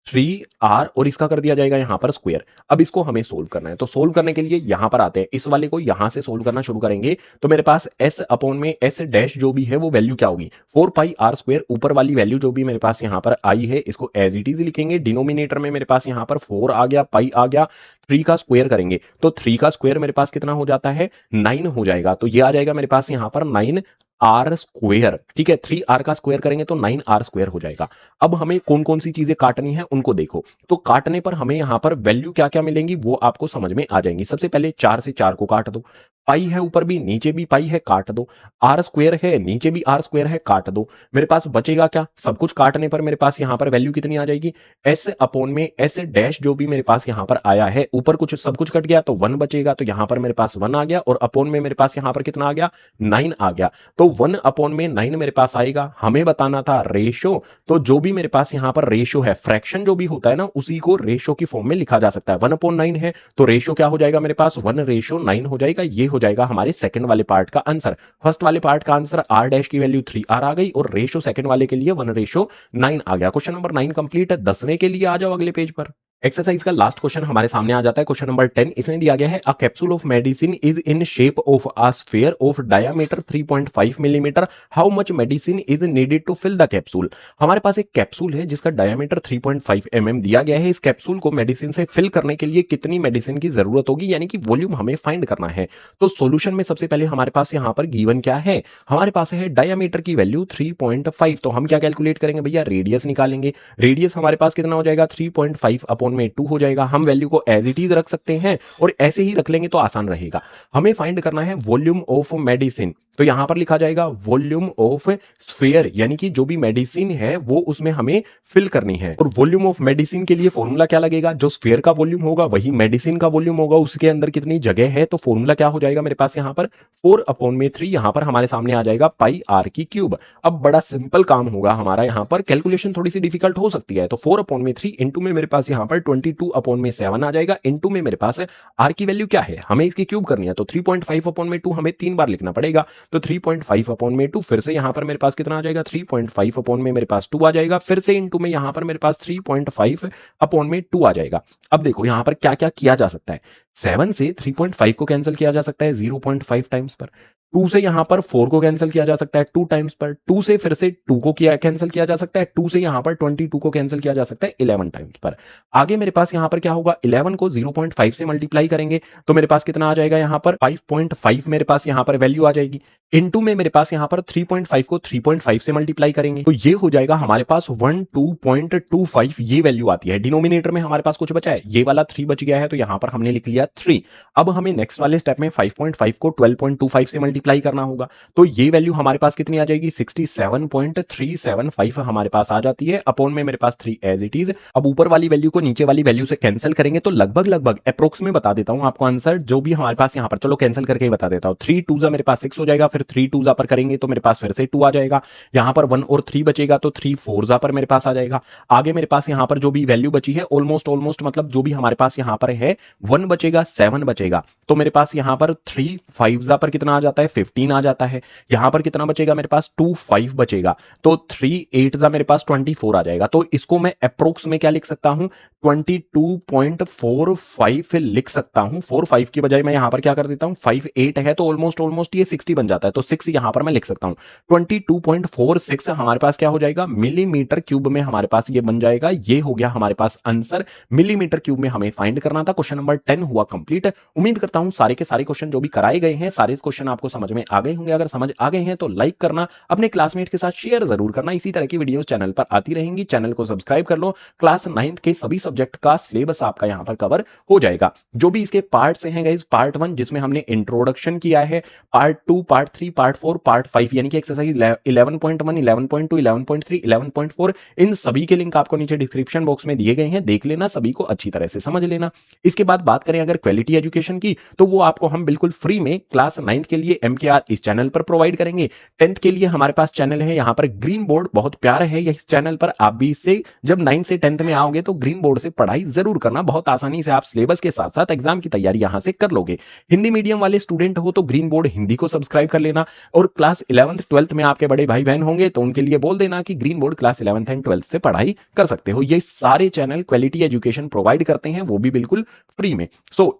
3r, और इसका कर दिया जाएगा यहां पर स्क्वायर। अब इसको हमें सोल्व करना है, तो सोल्व करने के लिए यहां पर आते हैं। इस वाले को यहां से सोल्व करना शुरू करेंगे तो मेरे पास s अपॉन में s डैश जो भी है वो वैल्यू क्या होगी, 4πr²। ऊपर वाली वैल्यू जो भी मेरे पास यहां पर आई है इसको एज इट इज लिखेंगे। डिनोमिनेटर में मेरे पास यहां पर 4 आ गया, पाई आ गया, 3 का स्क्वायर करेंगे तो 3 का स्क्वायर मेरे पास कितना हो जाता है, 9 हो जाएगा। तो ये आ जाएगा मेरे पास यहां पर 9r²। ठीक है, 3r का स्क्वायर करेंगे तो 9r² हो जाएगा। अब हमें कौन कौन सी चीजें काटनी है उनको देखो। तो काटने पर हमें यहां पर वैल्यू क्या क्या मिलेंगी वो आपको समझ में आ जाएंगी। सबसे पहले 4 से 4 को काट दो, पाई है ऊपर भी नीचे भी पाई है, काट दो। आर स्क्वायर है नीचे भी आर स्क्वायर है, काट दो। मेरे पास बचेगा क्या, सब कुछ काटने पर मेरे पास यहां पर वैल्यू कितनी आ जाएगी, एस अपॉन में एस डैश जो भी मेरे पास यहां पर आया है, ऊपर कुछ सब कुछ कट गया तो 1 बचेगा, तो यहां पर मेरे पास 1 आ गया, और अपॉन में मेरे पास यहां पर कितना आ गया, 9 आ गया। तो 1 अपॉन में 9 मेरे पास आएगा। हमें बताना था रेशो, तो जो भी मेरे पास यहां पर रेशो है, फ्रैक्शन जो भी होता है ना, उसी को रेशो की फॉर्म में लिखा जा सकता है। 1 अपॉन 9 है तो रेशो क्या हो जाएगा मेरे पास, 1:9 हो जाएगा। ये हो जाएगा हमारे सेकंड वाले पार्ट का आंसर। फर्स्ट वाले पार्ट का आंसर आर डैश की वैल्यू 3r आ गई, और रेशो सेकंड वाले के लिए 1:9 आ गया। क्वेश्चन नंबर 9 कंप्लीट है। 10वें के लिए आ जाओ अगले पेज पर। एक्सरसाइज का लास्ट क्वेश्चन हमारे सामने आ जाता है, क्वेश्चन नंबर 10। इसमें दिया गया है a capsule of medicine is in shape of a sphere of diameter 3.5 millimetre, how much medicine is needed to fill the capsule. हमारे पास एक कैप्सूल है जिसका डायमीटर 3.5 दिया गया है। इस कैप्सूल को मेडिसिन से फिल करने के लिए कितनी मेडिसिन की जरूरत होगी, यानी कि वॉल्यूम हमें फाइंड करना है। तो सॉल्यूशन में सबसे पहले हमारे पास यहां पर गिवन क्या है, हमारे पास है डायमीटर की वैल्यू 3.5। तो हम क्या कैलकुलेट करेंगे भैया, रेडियस निकालेंगे। रेडियस हमारे पास कितना हो जाएगा, 3.5 अपॉन में 2 हो जाएगा। हम वैल्यू को एज इट इज रख सकते हैं, और ऐसे ही रख लेंगे तो आसान रहेगा। हमें फाइंड करना है वॉल्यूम ऑफ मेडिसिन, तो यहां पर लिखा जाएगा वॉल्यूम ऑफ स्फीयर, यानी कि जो भी मेडिसिन है वो उसमें हमें फिल करनी है। और वॉल्यूम ऑफ मेडिसिन के लिए फॉर्मूला क्या लगेगा, जो स्फीयर का वॉल्यूम होगा वही मेडिसिन का वॉल्यूम होगा, उसके अंदर कितनी जगह है। तो फॉर्मूला क्या हो जाएगा मेरे पास यहां पर 4 अपॉन में 3, यहां पर हमारे सामने आ जाएगा पाई आर की क्यूब। अब बड़ा सिंपल काम होगा हमारा, यहां पर कैलकुलेशन थोड़ी सी डिफिकल्ट हो सकती है। तो 4 अपॉन में 3 इंटू में मेरे पास यहां पर 22 अपॉन में 7 आ जाएगा, इंटू में मेरे पास आर की वैल्यू क्या है, हमें इसकी क्यूब करनी है। तो 3.5 अपॉन में 2 हमें 3 बार लिखना पड़ेगा, तो 3.5 अपॉन में 2, फिर से यहां पर मेरे पास कितना आ जाएगा, 3.5 अपॉन में मेरे पास 2 आ जाएगा, फिर से इंटू में यहां पर मेरे पास 3.5 अपॉन में 2 आ जाएगा। अब देखो यहां पर क्या क्या किया जा सकता है, 7 से 3.5 को कैंसिल किया जा सकता है 0.5 टाइम्स पर, 2 से यहां पर 4 को कैंसिल किया जा सकता है 2 टाइम्स पर, 2 से फिर से 2 को किया कैंसिल किया जा सकता है, 2 से यहां पर 22 को कैंसिल किया जा सकता है 11 टाइम्स पर। आगे मेरे पास यहां पर क्या होगा, 11 को 0.5 से मल्टीप्लाई करेंगे तो मेरे पास कितना आ जाएगा, यहां पर 5.5 मेरे पास यहां पर वैल्यू आ जाएगी। इनटू में मेरे पास यहां पर 3.5 को 3.5 से मल्टीप्लाई करेंगे तो ये हो जाएगा हमारे पास 12.25, ये वैल्यू आती है। डिनोमिनेटर में हमारे पास कुछ बचा है, ये वाला 3 बच गया है, तो यहां पर हमने लिख लिया 3। अब हमें नेक्स्ट वाले स्टेप में 5.5 को 12.25 से मल्टीप्लाई करना होगा, तो ये वैल्यू हमारे पास कितनी आ जाएगी, 67.375 हमारे पास आ जाती है, अपॉन में मेरे पास 3 एज इट इज। अब ऊपर वाली वैल्यू को नीचे वाली वैल्यू से कैंसिल करेंगे तो लगभग अप्रोक्स में बता देता हूं आपको आंसर, जो भी हमारे पास यहां पर, चलो कैंसिल करके ही बता देता हूं। 3 2 मेरे पास 6 हो जाएगा, फिर 3 2 पर करेंगे तो मेरे पास फिर से 2 आ जाएगा, यहां पर 1 और 3 बचेगा तो 3 4 पर मेरे पास आ जाएगा। आगे मेरे पास यहां पर जो भी वैल्यू बची है ऑलमोस्ट मतलब जो भी हमारे पास यहां पर है 1 बचेगा 7 बचेगा, तो मेरे पास यहां पर 3 5 पर कितना आ जाता है 15 आ जाता है। यहां पर कितना बचेगा मेरे पास 2 5 बचेगा, तो 3 8 मेरे पास 24 आ जाएगा। तो इसको मैं अप्रोक्स में क्या लिख सकता हूं, 22.45 लिख सकता हूं। 4 5 की बजाय मैं यहां पर क्या कर देता हूं, 5 8 है तो ऑलमोस्ट ये 60 बन जाता है, तो 6 यहां पर मैं लिख सकता हूं। 22.46 हमारे पास क्या हो जाएगा, मिलीमीटर क्यूब में हमारे पास ये बन जाएगा। ये हो गया हमारे पास आंसर, मिलीमीटर क्यूब में हमें फाइंड करना था। क्वेश्चन नंबर 10 हुआ कंप्लीट। उम्मीद करता हूं सारे के सारे क्वेश्चन जो भी कराए गए हैं, सारे क्वेश्चन आपको समझ में आ गए होंगे। अगर समझ आ गए हैं तो लाइक करना, अपने क्लासमेट के साथ शेयर जरूर करना। इसी तरह की वीडियोस चैनल पर आती रहेंगी, चैनल को सब्सक्राइब कर लो। क्लास 9 के सभी सब्जेक्ट का सिलेबस आपका यहां पर कवर हो जाएगा। जो भी इसके पार्ट्स हैं गाइस, पार्ट 1 जिसमें हमने इंट्रोडक्शन किया है, पार्ट 2, पार्ट 3, पार्ट 4, पार्ट 5 यानी कि एक्सरसाइज 11.1, 11.2, 11.3, 11.4, इन सभी के लिंक आपको नीचे डिस्क्रिप्शन बॉक्स में दिए गए हैं, देख लेना, सभी को अच्छी तरह से समझ लेना। इसके बाद बात करें अगर क्वालिटी एजुकेशन की, तो वो आपको हम बिल्कुल फ्री में क्लास 9 के लिए MKR इस चैनल पर प्रोवाइड करेंगे। 10th के लिए हमारे पास चैनल है यहाँ पर ग्रीन बोर्ड, बहुत प्यारा है इस चैनल पर। आप भी इससे जब 9 से 10th में आओगे तो ग्रीन बोर्ड से पढ़ाई जरूर करना, बहुत आसानी से आप सिलेबस के साथ साथ एग्जाम की तैयारी यहां से कर लोगे। हिंदी मीडियम वाले स्टूडेंट हो तो ग्रीन बोर्ड हिंदी को सब्सक्राइब कर लेना, और क्लास 11th 12th में आपके बड़े भाई बहन होंगे तो उनके लिए बोल देना कि green board class 11th and 12th से पढ़ाई कर सकते हो। ये सारे चैनल क्वालिटी एजुकेशन प्रोवाइड करते हैं, वो भी बिल्कुल फ्री में।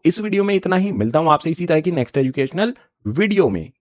इस वीडियो में इतना ही, मिलता हूं आपसे इसी तरह की नेक्स्ट एजुकेशनल वीडियो में।